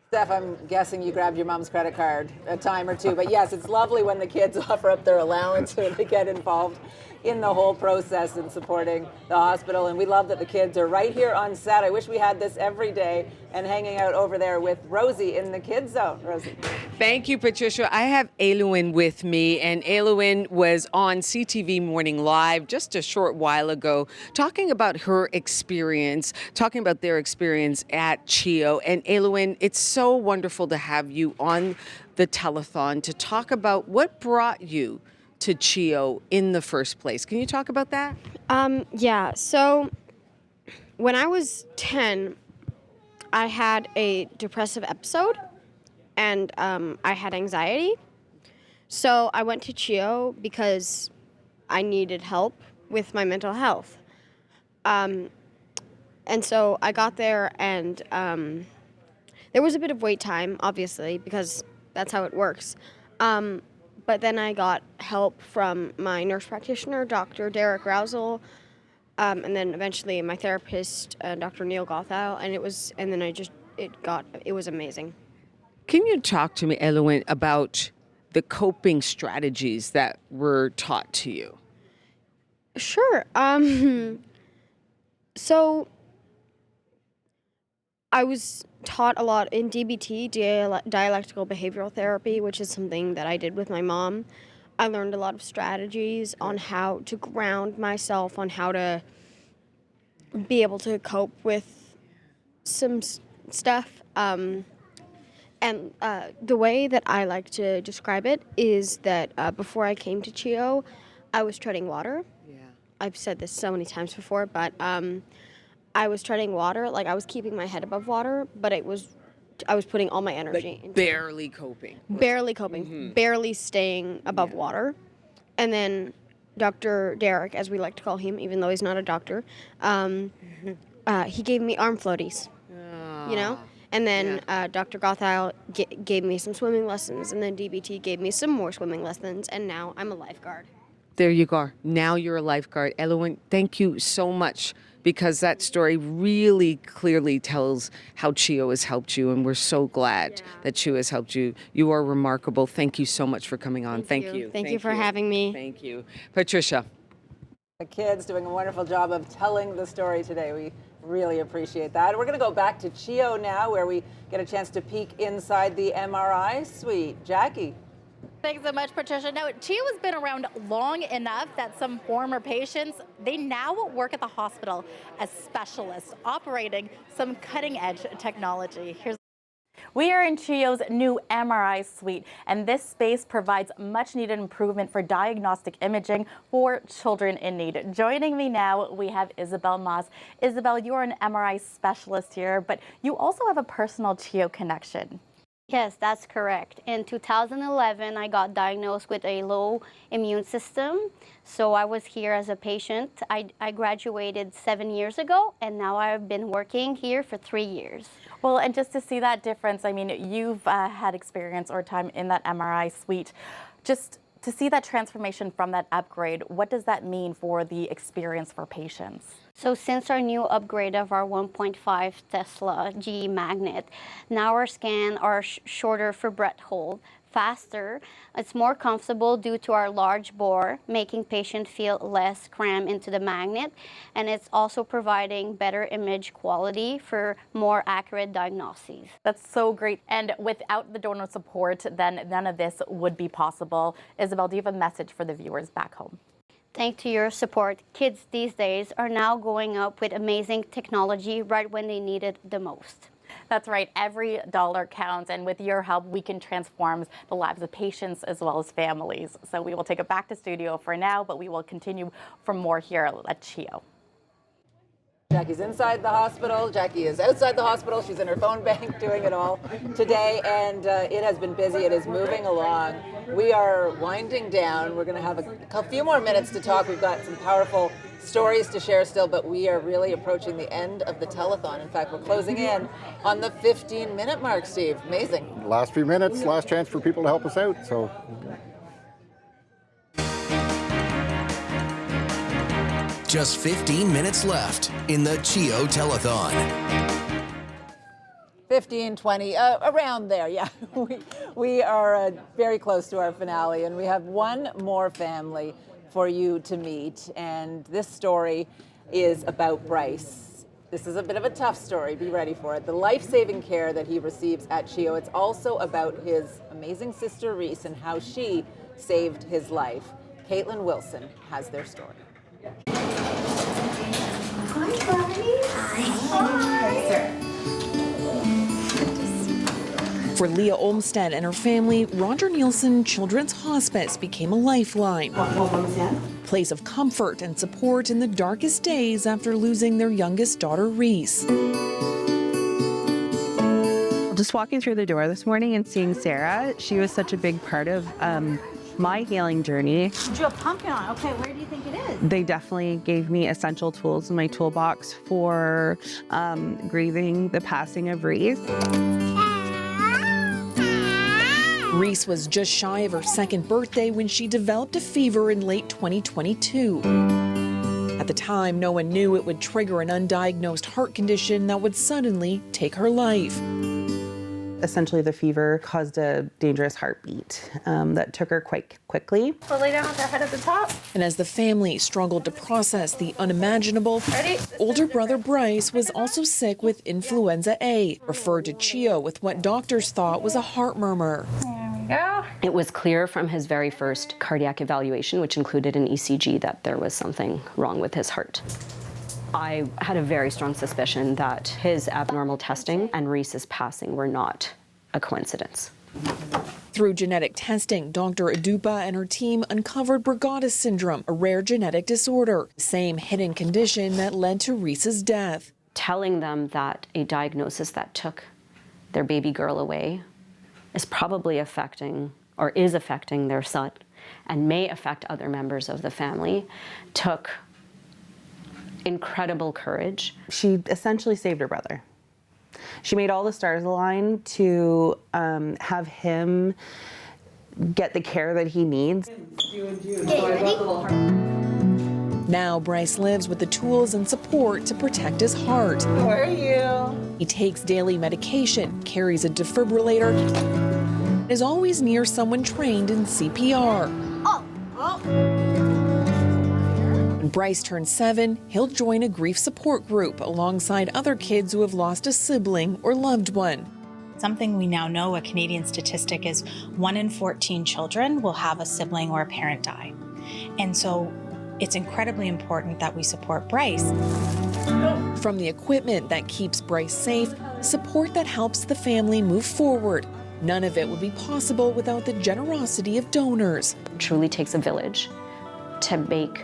Steph, I'm guessing you grabbed your mom's credit card a time or two. But yes, it's lovely when the kids offer up their allowance or they get involved in the whole process in supporting the hospital. And we love that the kids are right here on set. I wish we had this every day and hanging out over there with Rosie in the kids zone. Rosie. Thank you, Patricia. I have Aylwin with me, and Aylwin was on CTV Morning Live just a short while ago talking about her experience, talking about their experience at CHEO. And Aylwin, it's so wonderful to have you on the telethon to talk about what brought you to CHEO in the first place. Can you talk about that? Yeah, so when I was 10, I had a depressive episode, and I had anxiety. So I went to CHEO because I needed help with my mental health. And so I got there, and there was a bit of wait time, obviously, because that's how it works. But then I got help from my nurse practitioner, Dr. Derek Rousel, and then eventually my therapist, Dr. Neil Gothau, and it was amazing. Can you talk to me, Elowen, about the coping strategies that were taught to you? Sure. So I was taught a lot in DBT, dialectical behavioral therapy, which is something that I did with my mom. I learned a lot of strategies on how to ground myself, on how to be able to cope with some stuff. And the way that I like to describe it is that before I came to CHEO, I was treading water. Yeah. I've said this so many times before, but I was treading water, like I was keeping my head above water, but I was putting all my energy into barely coping. Barely coping, barely staying above water. And then Dr. Derek, as we like to call him, even though he's not a doctor, he gave me arm floaties, you know? And then Dr. Gothau gave me some swimming lessons, and then DBT gave me some more swimming lessons, and now I'm a lifeguard. There you go. Now you're a lifeguard. Elowen, thank you so much, because that story really clearly tells how CHEO has helped you, and we're so glad that CHEO has helped you. You are remarkable. Thank you so much for coming on. Thank you. Thank you for having me. Thank you. Patricia. The kids doing a wonderful job of telling the story today. We really appreciate that. We're going to go back to CHEO now, where we get a chance to peek inside the MRI suite. Jackie. Thanks so much, Patricia. Now, CHEO has been around long enough that some former patients, they now work at the hospital as specialists operating some cutting-edge technology. We are in CHEO's new MRI suite, and this space provides much-needed improvement for diagnostic imaging for children in need. Joining me now, we have Isabel Moss. Isabel, you are an MRI specialist here, but you also have a personal CHEO connection. Yes, that's correct. In 2011, I got diagnosed with a low immune system. So I was here as a patient. I graduated 7 years ago, and now I've been working here for 3 years. Well, and just to see that difference, I mean, you've had experience or time in that MRI suite. Just to see that transformation from that upgrade, what does that mean for the experience for patients? So since our new upgrade of our 1.5 Tesla GE magnet, now our scans are shorter for breath hold, faster, it's more comfortable due to our large bore, making patient feel less crammed into the magnet, and it's also providing better image quality for more accurate diagnoses. That's so great. And without the donor support, then none of this would be possible. Isabel, do you have a message for the viewers back home? Thanks to your support, kids these days are now growing up with amazing technology right when they need it the most. That's right. Every dollar counts, and with your help, we can transform the lives of patients as well as families. So we will take it back to studio for now, but we will continue for more here at CHEO. Jackie's inside the hospital. Jackie is outside the hospital. She's in her phone bank doing it all today, and it has been busy. It is moving along. We are winding down. We're going to have a few more minutes to talk. We've got some powerful stories to share still, but we are really approaching the end of the telethon. In fact, we're closing in on the 15-minute mark, Steve. Amazing. Last few minutes, last chance for people to help us out. So. Just 15 minutes left in the CHEO Telethon. 15, 20, around there, yeah. We are very close to our finale, and we have one more family for you to meet, and this story is about Bryce. This is a bit of a tough story, be ready for it. The life-saving care that he receives at CHEO, it's also about his amazing sister Reese and how she saved his life. Caitlin Wilson has their story. Hi, Bryce. Hi, sir. For Leah Olmstead and her family, Roger Nielsen Children's Hospice became a lifeline. Place of comfort and support in the darkest days after losing their youngest daughter, Reese. Just walking through the door this morning and seeing Sarah, she was such a big part of my healing journey. You drew a pumpkin on. Okay, where do you think it is? They definitely gave me essential tools in my toolbox for grieving the passing of Reese. Reese was just shy of her second birthday when she developed a fever in late 2022. At the time, no one knew it would trigger an undiagnosed heart condition that would suddenly take her life. Essentially, the fever caused a dangerous heartbeat that took her quite quickly. So lay down with their head at the top. And as the family struggled to process the unimaginable, older brother Bryce was also sick with influenza A, referred to CHEO with what doctors thought was a heart murmur. Yeah. It was clear from his very first cardiac evaluation, which included an ECG, that there was something wrong with his heart. I had a very strong suspicion that his abnormal testing and Reese's passing were not a coincidence. Through genetic testing, Dr. Adupa and her team uncovered Brugada syndrome, a rare genetic disorder, same hidden condition that led to Reese's death. Telling them that a diagnosis that took their baby girl away is probably affecting, or is affecting, their son and may affect other members of the family took incredible courage. She essentially saved her brother. She made all the stars align to have him get the care that he needs. Now Bryce lives with the tools and support to protect his heart. How are you? He takes daily medication, carries a defibrillator, and is always near someone trained in CPR. When Bryce turns 7, he'll join a grief support group alongside other kids who have lost a sibling or loved one. Something we now know, a Canadian statistic, is 1 in 14 children will have a sibling or a parent die. And so it's incredibly important that we support Bryce. From the equipment that keeps Bryce safe, support that helps the family move forward. None of it would be possible without the generosity of donors. It truly takes a village to make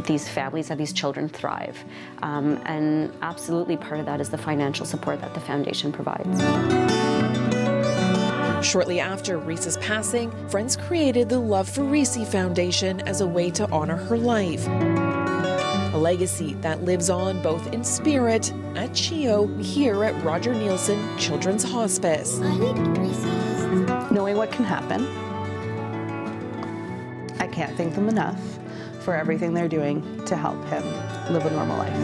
these families and these children thrive. And absolutely part of that is the financial support that the foundation provides. Shortly after Reese's passing, friends created the Love for Reese Foundation as a way to honor her life. A legacy that lives on both in spirit at CHEO here at Roger Nielsen Children's Hospice. Knowing what can happen, I can't thank them enough for everything they're doing to help him live a normal life.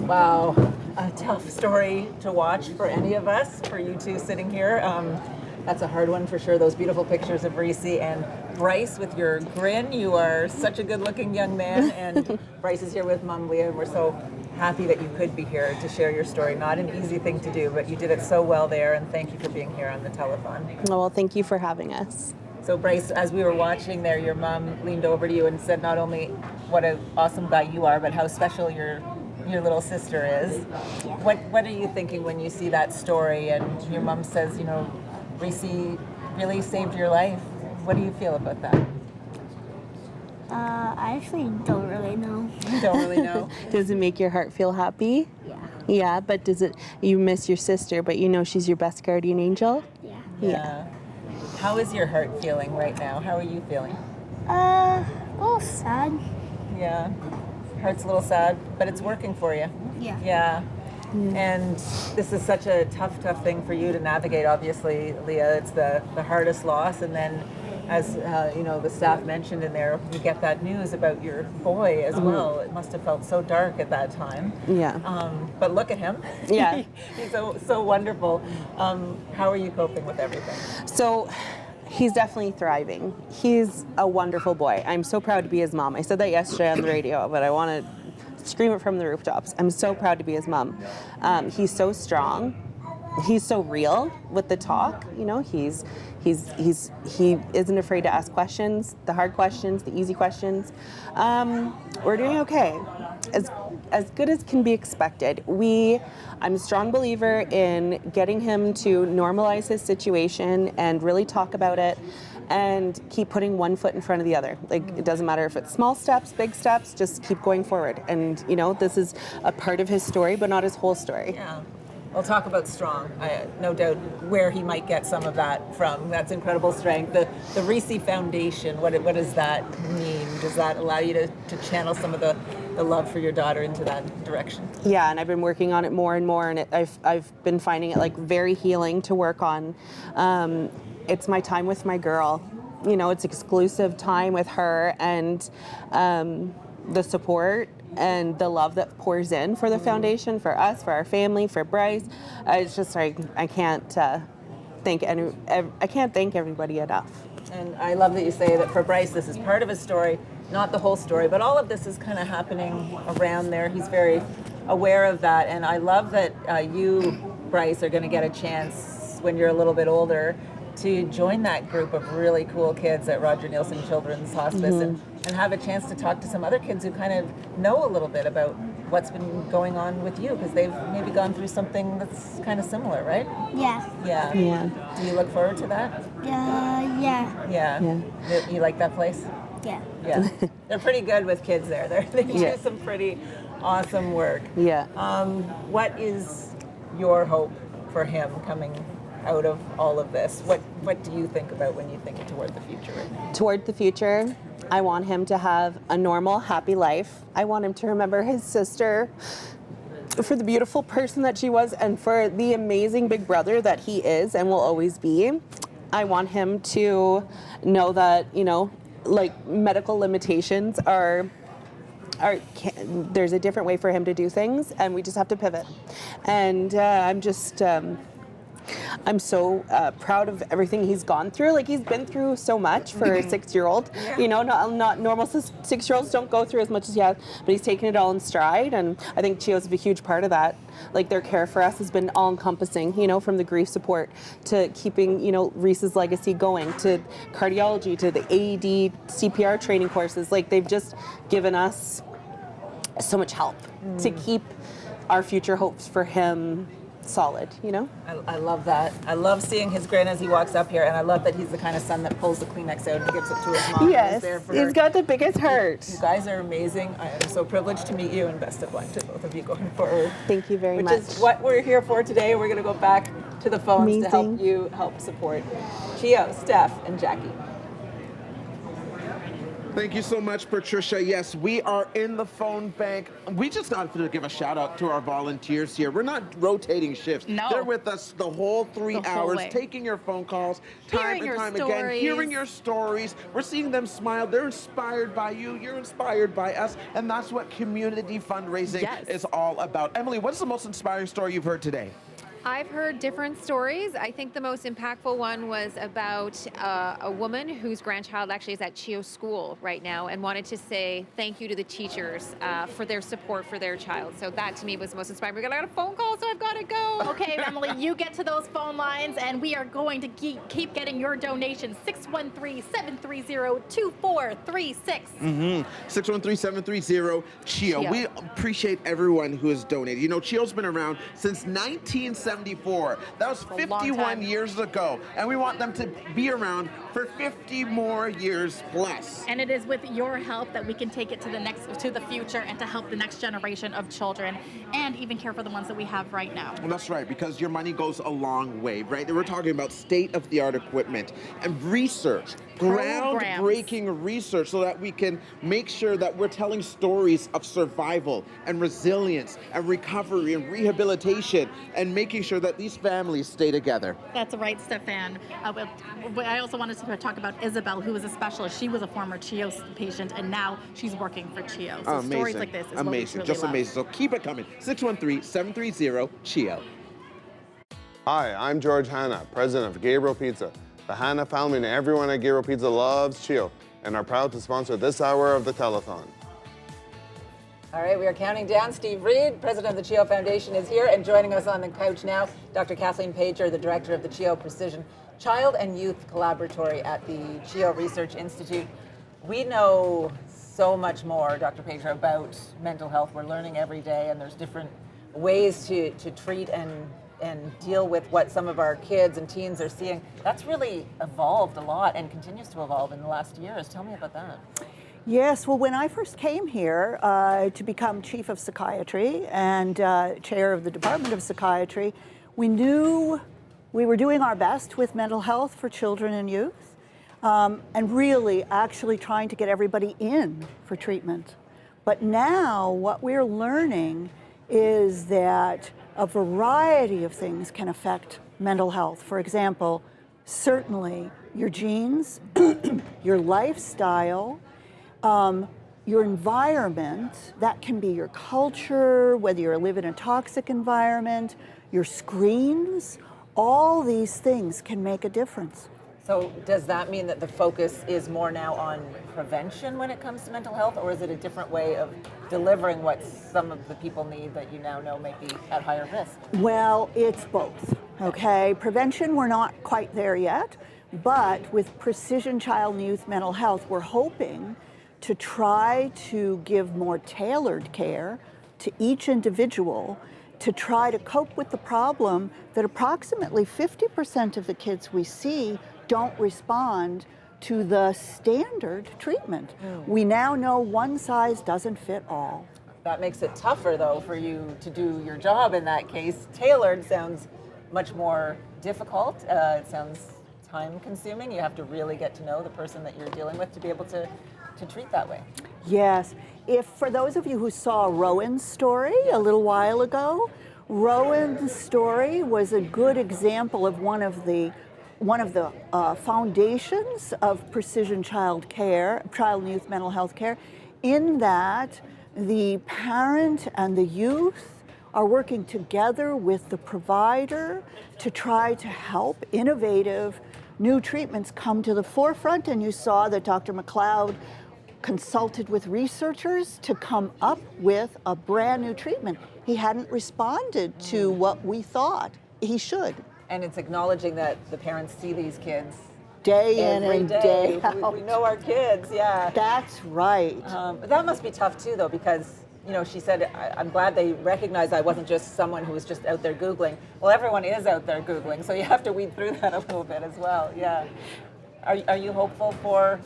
Wow, a tough story to watch for any of us, for you two sitting here. That's a hard one for sure. Those beautiful pictures of Reese and Bryce with your grin. You are such a good-looking young man, and Bryce is here with Mom Leah, and we're so happy that you could be here to share your story. Not an easy thing to do, but you did it so well there, and thank you for being here on the telethon. Oh, well, thank you for having us. So Bryce, as we were watching there, your mom leaned over to you and said not only what an awesome guy you are, but how special your little sister is. What are you thinking when you see that story and your mom says, you know, Reese really saved your life? What do you feel about that? I actually don't really know. You don't really know? Does it make your heart feel happy? Yeah. Yeah, but you miss your sister, but you know she's your best guardian angel? Yeah. How is your heart feeling right now? How are you feeling? A little sad. Yeah. Heart's a little sad, but it's working for you. Yeah. Yeah. And this is such a tough thing for you to navigate, obviously, Leah. It's the hardest loss, and then as you know, the staff mentioned in there, you get that news about your boy as well. It must have felt so dark at that time. Yeah. But look at him. Yeah. He's so wonderful. How are you coping with everything? So he's definitely thriving. He's a wonderful boy. I'm so proud to be his mom. I said that yesterday on the radio, but I want to scream it from the rooftops. I'm so proud to be his mom. He's so strong. He's so real with the talk. You know, he isn't afraid to ask questions, the hard questions, the easy questions. We're doing okay, as good as can be expected. I'm a strong believer in getting him to normalize his situation and really talk about it and keep putting one foot in front of the other. Like, it doesn't matter if it's small steps, big steps, just keep going forward. And, you know, this is a part of his story, but not his whole story. Yeah. We'll talk about strong. No doubt where he might get some of that from. That's incredible strength. The Reese Foundation, what does that mean? Does that allow you to channel some of the love for your daughter into that direction? Yeah, and I've been working on it more and more, and I've been finding it like very healing to work on. It's my time with my girl. You know, it's exclusive time with her, and the support and the love that pours in for the foundation, for us, for our family, for Bryce. It's just like I can't thank everybody enough. And I love that you say that for Bryce, this is part of his story, not the whole story, but all of this is kind of happening around there. He's very aware of that, and I love that you, Bryce, are going to get a chance when you're a little bit older to join that group of really cool kids at Roger Neilson Children's Hospice and have a chance to talk to some other kids who kind of know a little bit about what's been going on with you, because they've maybe gone through something that's kind of similar, right? Yeah. Yeah. Yeah. Do you look forward to that? Yeah. Yeah. You like that place? Yeah. Yeah. They're pretty good with kids there. They do some pretty awesome work. Yeah. What is your hope for him coming out of all of this? What do you think about when you think toward the future right now? Toward the future, I want him to have a normal, happy life. I want him to remember his sister for the beautiful person that she was and for the amazing big brother that he is and will always be. I want him to know that, you know, like medical limitations there's a different way for him to do things, and we just have to pivot. And I'm so proud of everything he's gone through. Like, he's been through so much for a 6-year-old. Yeah. You know, not normal 6-year-olds don't go through as much as he has, but he's taken it all in stride, and I think CHEO's a huge part of that. Like, their care for us has been all-encompassing, you know, from the grief support to keeping, you know, Reese's legacy going, to cardiology, to the AED, CPR training courses. Like, they've just given us so much help to keep our future hopes for him solid, you know? I love that. I love seeing his grin as he walks up here, and I love that he's the kind of son that pulls the Kleenex out and gives it to his mom. Yes, There for he's her. got the biggest heart. You guys are amazing. I am so privileged to meet you, and best of luck to both of you going forward. Thank you very much. Which is what we're here for today. We're going to go back to the phones to help support CHEO, Steph, and Jackie. Thank you so much, Patricia. Yes, we are in the phone bank. We just got to give a shout out to our volunteers here. We're not rotating shifts. No. They're with us the whole 3 hours, way. taking your phone calls time Hearing and your time again, stories. hearing your stories. We're seeing them smile. They're inspired by you. You're inspired by us. And that's what community fundraising is all about. Emily, what's the most inspiring story you've heard today? I've heard different stories. I think the most impactful one was about a woman whose grandchild actually is at CHEO school right now and wanted to say thank you to the teachers for their support for their child. So that to me was most inspiring. We got a phone call, so I've got to go. Okay, Emily, you get to those phone lines, and we are going to keep getting your donations. 613-730-2436. 613-730-CHEO. We appreciate everyone who has donated. You know, CHEO's been around since 1974. That was 51 years ago, and we want them to be around for 50 more years plus. And it is with your help that we can take it to the future, and to help the next generation of children, and even care for the ones that we have right now. Well, that's right, because your money goes a long way, right? We're talking about state-of-the-art equipment and research, groundbreaking research, so that we can make sure that we're telling stories of survival and resilience and recovery and rehabilitation, and making sure that these families stay together. That's right, Stefan. I also wanted to talk about Isabel, who was a specialist. She was a former CHEO patient, and now she's working for CHEO. So amazing. Stories like this is what we truly Just love. amazing. So keep it coming. 613-730-CHEO. Hi, I'm George Hanna, president of Gabriel Pizza. The Hanna family and everyone at Gabriel Pizza loves CHEO and are proud to sponsor this hour of the Telethon. All right, we are counting down. Steve Reed, president of the CHEO Foundation, is here, and joining us on the couch now, Dr. Kathleen Pager, the director of the CHEO Precision Child and Youth Collaboratory at the CHEO Research Institute. We know so much more, Dr. Pager, about mental health. We're learning every day, and there's different ways to treat and and deal with what some of our kids and teens are seeing, that's really evolved a lot and continues to evolve in the last years. Tell me about that. Yes, well, when I first came here to become chief of psychiatry and chair of the Department of Psychiatry, we knew we were doing our best with mental health for children and youth, and really actually trying to get everybody in for treatment. But now what we're learning is that a variety of things can affect mental health. For example, certainly your genes, your lifestyle, your environment, that can be your culture, whether you live in a toxic environment, your screens, all these things can make a difference. So does that mean that the focus is more now on prevention when it comes to mental health, or is it a different way of delivering what some of the people need that you now know may be at higher risk? Well, it's both, okay? Prevention, we're not quite there yet, but with Precision Child and Youth Mental Health, we're hoping to try to give more tailored care to each individual to try to cope with the problem that approximately 50% of the kids we see don't respond to the standard treatment. We now know one size doesn't fit all. That makes it tougher, though, for you to do your job in that case. Tailored sounds much more difficult. It sounds time-consuming. You have to really get to know the person that you're dealing with to be able to treat that way. Yes. If for those of you who saw Rowan's story a little while ago, Rowan's story was a good example of one of the foundations of precision child and youth mental health care, in that the parent and the youth are working together with the provider to try to help innovative new treatments come to the forefront. And you saw that Dr. McLeod consulted with researchers to come up with a brand new treatment. He hadn't responded to what we thought he should. And it's acknowledging that the parents see these kids day in and day out. We know our kids, yeah. That's right. But that must be tough too, though, because she said, I'm glad they recognized I wasn't just someone who was just out there Googling. Well, everyone is out there Googling, so you have to weed through that a little bit as well, yeah. Are you hopeful for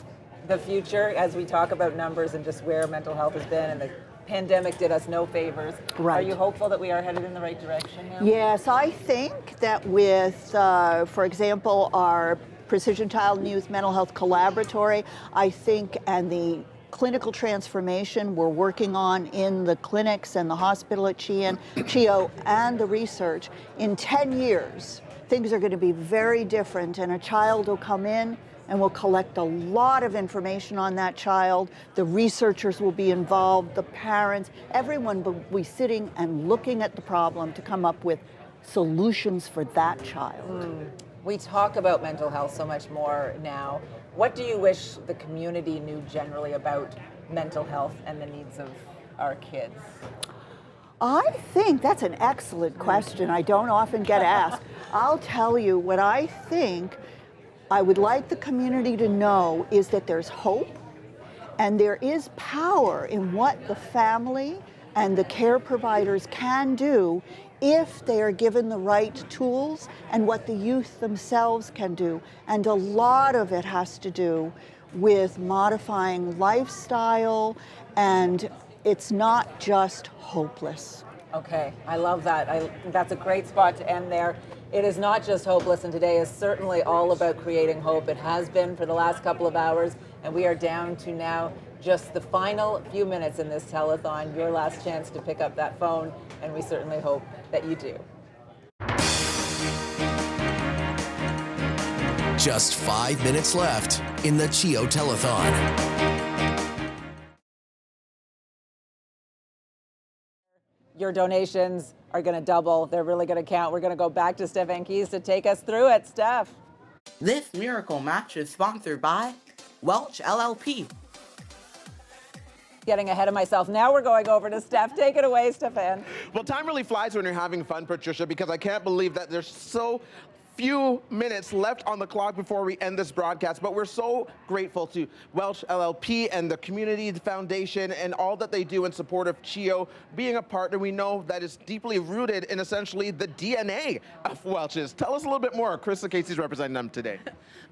the future as we talk about numbers and just where mental health has been, and the pandemic did us no favors? Right. Are you hopeful that we are headed in the right direction now? Yes, I think that with, for example, our Precision Child and Youth Mental Health Collaboratory, I think, and the clinical transformation we're working on in the clinics and the hospital at CHEO and the research, in 10 years, things are going to be very different, and a child will come in and we'll collect a lot of information on that child. The researchers will be involved, the parents, everyone will be sitting and looking at the problem to come up with solutions for that child. We talk about mental health so much more now. What do you wish the community knew generally about mental health and the needs of our kids? I think that's an excellent question. I don't often get asked. I'll tell you what I think I would like the community to know is that there's hope and there is power in what the family and the care providers can do if they are given the right tools, and what the youth themselves can do. And a lot of it has to do with modifying lifestyle, and it's not just hopeless. Okay, I love that. That's a great spot to end there. It is not just hopeless, and today is certainly all about creating hope. It has been for the last couple of hours, and we are down to now just the final few minutes in this telethon, your last chance to pick up that phone, and we certainly hope that you do. Just 5 minutes left in the CHEO Telethon. Your donations are going to double. They're really going to count. We're going to go back to Steph Keys to take us through it. Steph. This miracle match is sponsored by Welch LLP. Getting ahead of myself. Now we're going over to Steph. Take it away, Stefan. Well, time really flies when you're having fun, Patricia, because I can't believe that there's so few minutes left on the clock before we end this broadcast, but we're so grateful to Welch LLP and the Community Foundation and all that they do in support of CHEO. Being a partner, we know that is deeply rooted in essentially the DNA of Welch's. Tell us a little bit more. Krista Casey's representing them today.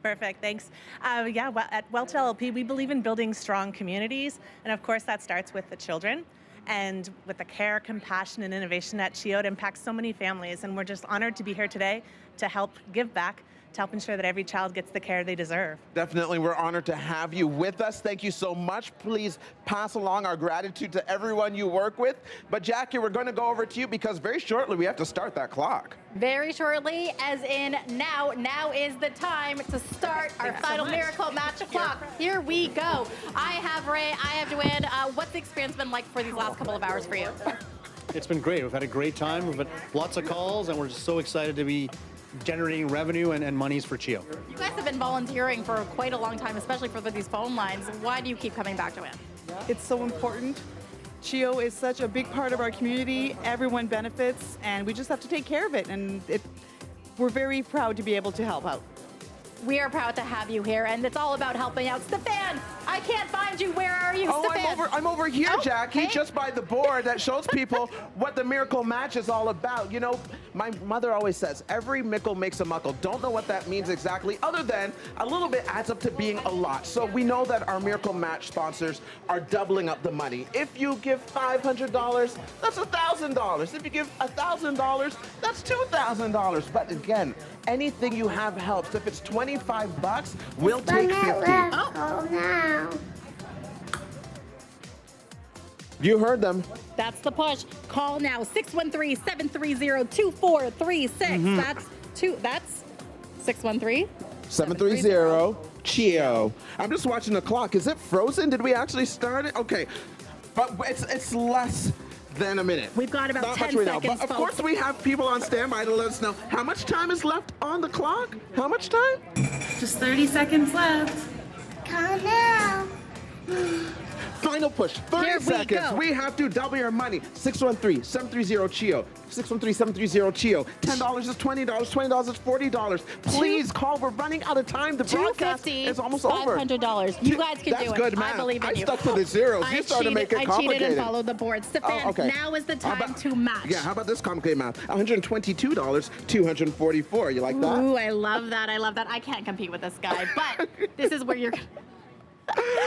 Perfect, thanks. Well, at Welch LLP, we believe in building strong communities, and of course that starts with the children. And with the care, compassion, and innovation at CHEO, it impacts so many families, and we're just honored to be here today to help give back, to help ensure that every child gets the care they deserve. Definitely, we're honored to have you with us. Thank you so much. Please pass along our gratitude to everyone you work with. But Jackie, we're going to go over to you because very shortly we have to start that clock. Very shortly, as in now. Now is the time to start our final miracle match clock. Here we go. I have Ray, I have Joanne. What's the experience been like for these last couple of hours for you? It's been great. We've had a great time. We've had lots of calls, and we're just so excited to be generating revenue and monies for CHEO. You guys have been volunteering for quite a long time, especially for these phone lines. Why do you keep coming back to it? It's so important. CHEO is such a big part of our community. Everyone benefits, and we just have to take care of it. And we're very proud to be able to help out. We are proud to have you here, and it's all about helping out. Stefan, I can't find you. Where are you, Stefan? I'm over here, Jackie, just by the board that shows people what the Miracle Match is all about. You know, my mother always says, every mickle makes a muckle. Don't know what that means exactly, other than a little bit adds up to being a lot. So we know that our Miracle Match sponsors are doubling up the money. If you give $500, that's $1,000. If you give $1,000, that's $2,000. But again, anything you have helps. If it's $25, we'll take 50. Oh, now. You heard them. That's the push. Call now, 613-730-2436. That's 613-730-CHEO. I'm just watching the clock. Is it frozen? Did we actually start it? Okay, but it's less than a minute. We've got about Not 10 much right seconds, now. But of course, we have people on standby to let us know how much time is left on the clock. How much time? Just 30 seconds left. Count now. Final push, 30 seconds. We have to double your money. 613-730-CHEO. 613-730-CHEO. $10 is $20. $20 is $40. Please call. We're running out of time. The broadcast is almost over. $500. You guys can do it. That's good, man. I believe in you. I stuck to the zeros. You started to make it complicated. I cheated and followed the board. Stefan, now is the time to match. Yeah, how about this complicated math? $122, $244. You like that? Ooh, I love that. I love that. I can't compete with this guy, but this is where you're...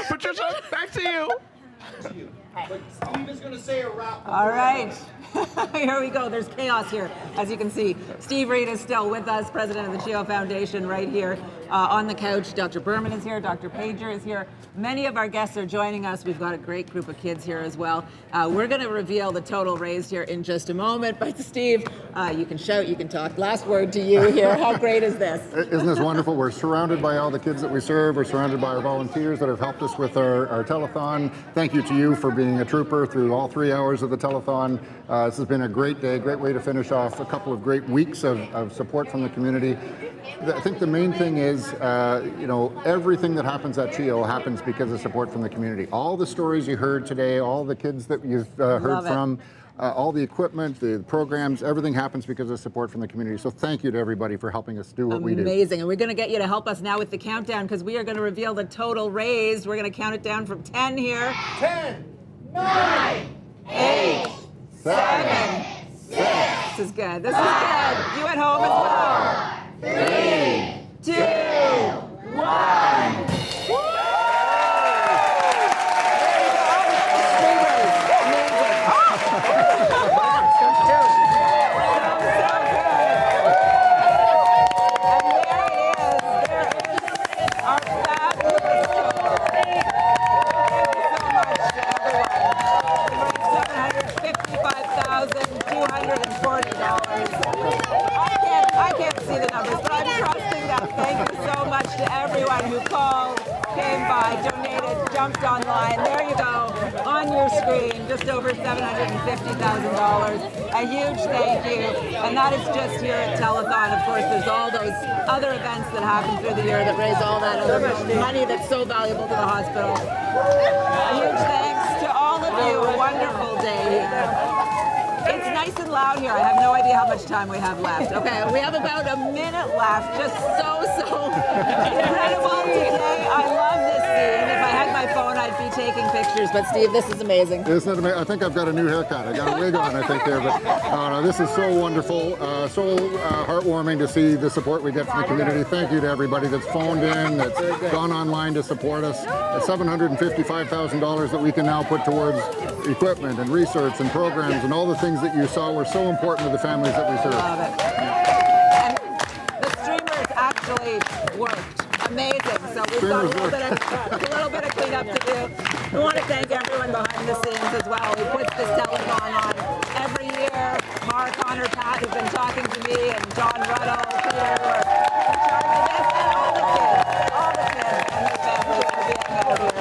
Patricia, back to you. Steve is going to say a rap. All right. Here we go. There's chaos here, as you can see. Steve Reed is still with us, president of the CHEO Foundation, right here on the couch. Dr. Berman is here. Dr. Pager is here. Many of our guests are joining us. We've got a great group of kids here as well. We're going to reveal the total raised here in just a moment. But Steve, you can shout, you can talk. Last word to you here. How great is this? Isn't this wonderful? We're surrounded by all the kids that we serve. We're surrounded by our volunteers that have helped us with our telethon. Thank you to you for being a trooper through all 3 hours of the telethon. This has been a great day, great way to finish off a couple of great weeks of support from the community. I think the main thing is, everything that happens at CHEO happens because of support from the community. All the stories you heard today, all the kids that you've heard from, all the equipment, the programs, everything happens because of support from the community. So thank you to everybody for helping us do what we do. Amazing. And we're going to get you to help us now with the countdown because we are going to reveal the total raised. We're going to count it down from 10 here. 10, 9, 8, 7, 6. This is good. This is good. You at home as well. 3, 2, 1. I can't see the numbers, but I'm trusting them. Thank you so much to everyone who called, came by, donated, jumped online. There you go, on your screen, just over $750,000. A huge thank you. And that is just here at Telethon. Of course, there's all those other events that happen through the year that raise all that other money that's so valuable to the hospital. A huge thanks to all of you. A wonderful day here. It's nice and loud here. I have no idea how much time we have left. Okay, we have about a minute left. Just so incredible today. I love this scene. If I had my phone, I'd be taking pictures. But Steve, this is amazing. Isn't it amazing? I think I've got a new haircut. I got a wig on, I think, there. But no, this is so wonderful, so heartwarming to see the support we get from the community. Thank you to everybody that's phoned in, that's gone online to support us. The $755,000 that we can now put towards equipment and research and programs and all the things that you saw were so important to the families that we serve. Love it. And the streamers actually worked. Amazing. So we've got a little bit of cleanup to do. We want to thank everyone behind the scenes as well who puts this telethon on every year. Mara, Connor, Pat have been talking to me, and John Ruddle, Peter, who are in charge of this, and all the kids and their families for being out here.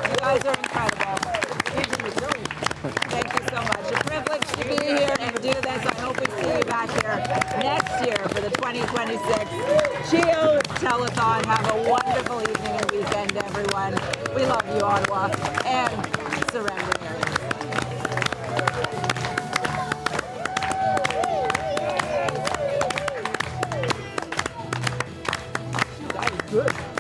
You guys are incredible. Thank you so much. A privilege to be here and do this. I hope we see you back here next year for the 2026 CHEO Telethon. Have a wonderful evening and weekend, everyone. We love you, Ottawa, and surrounding areas. That was good.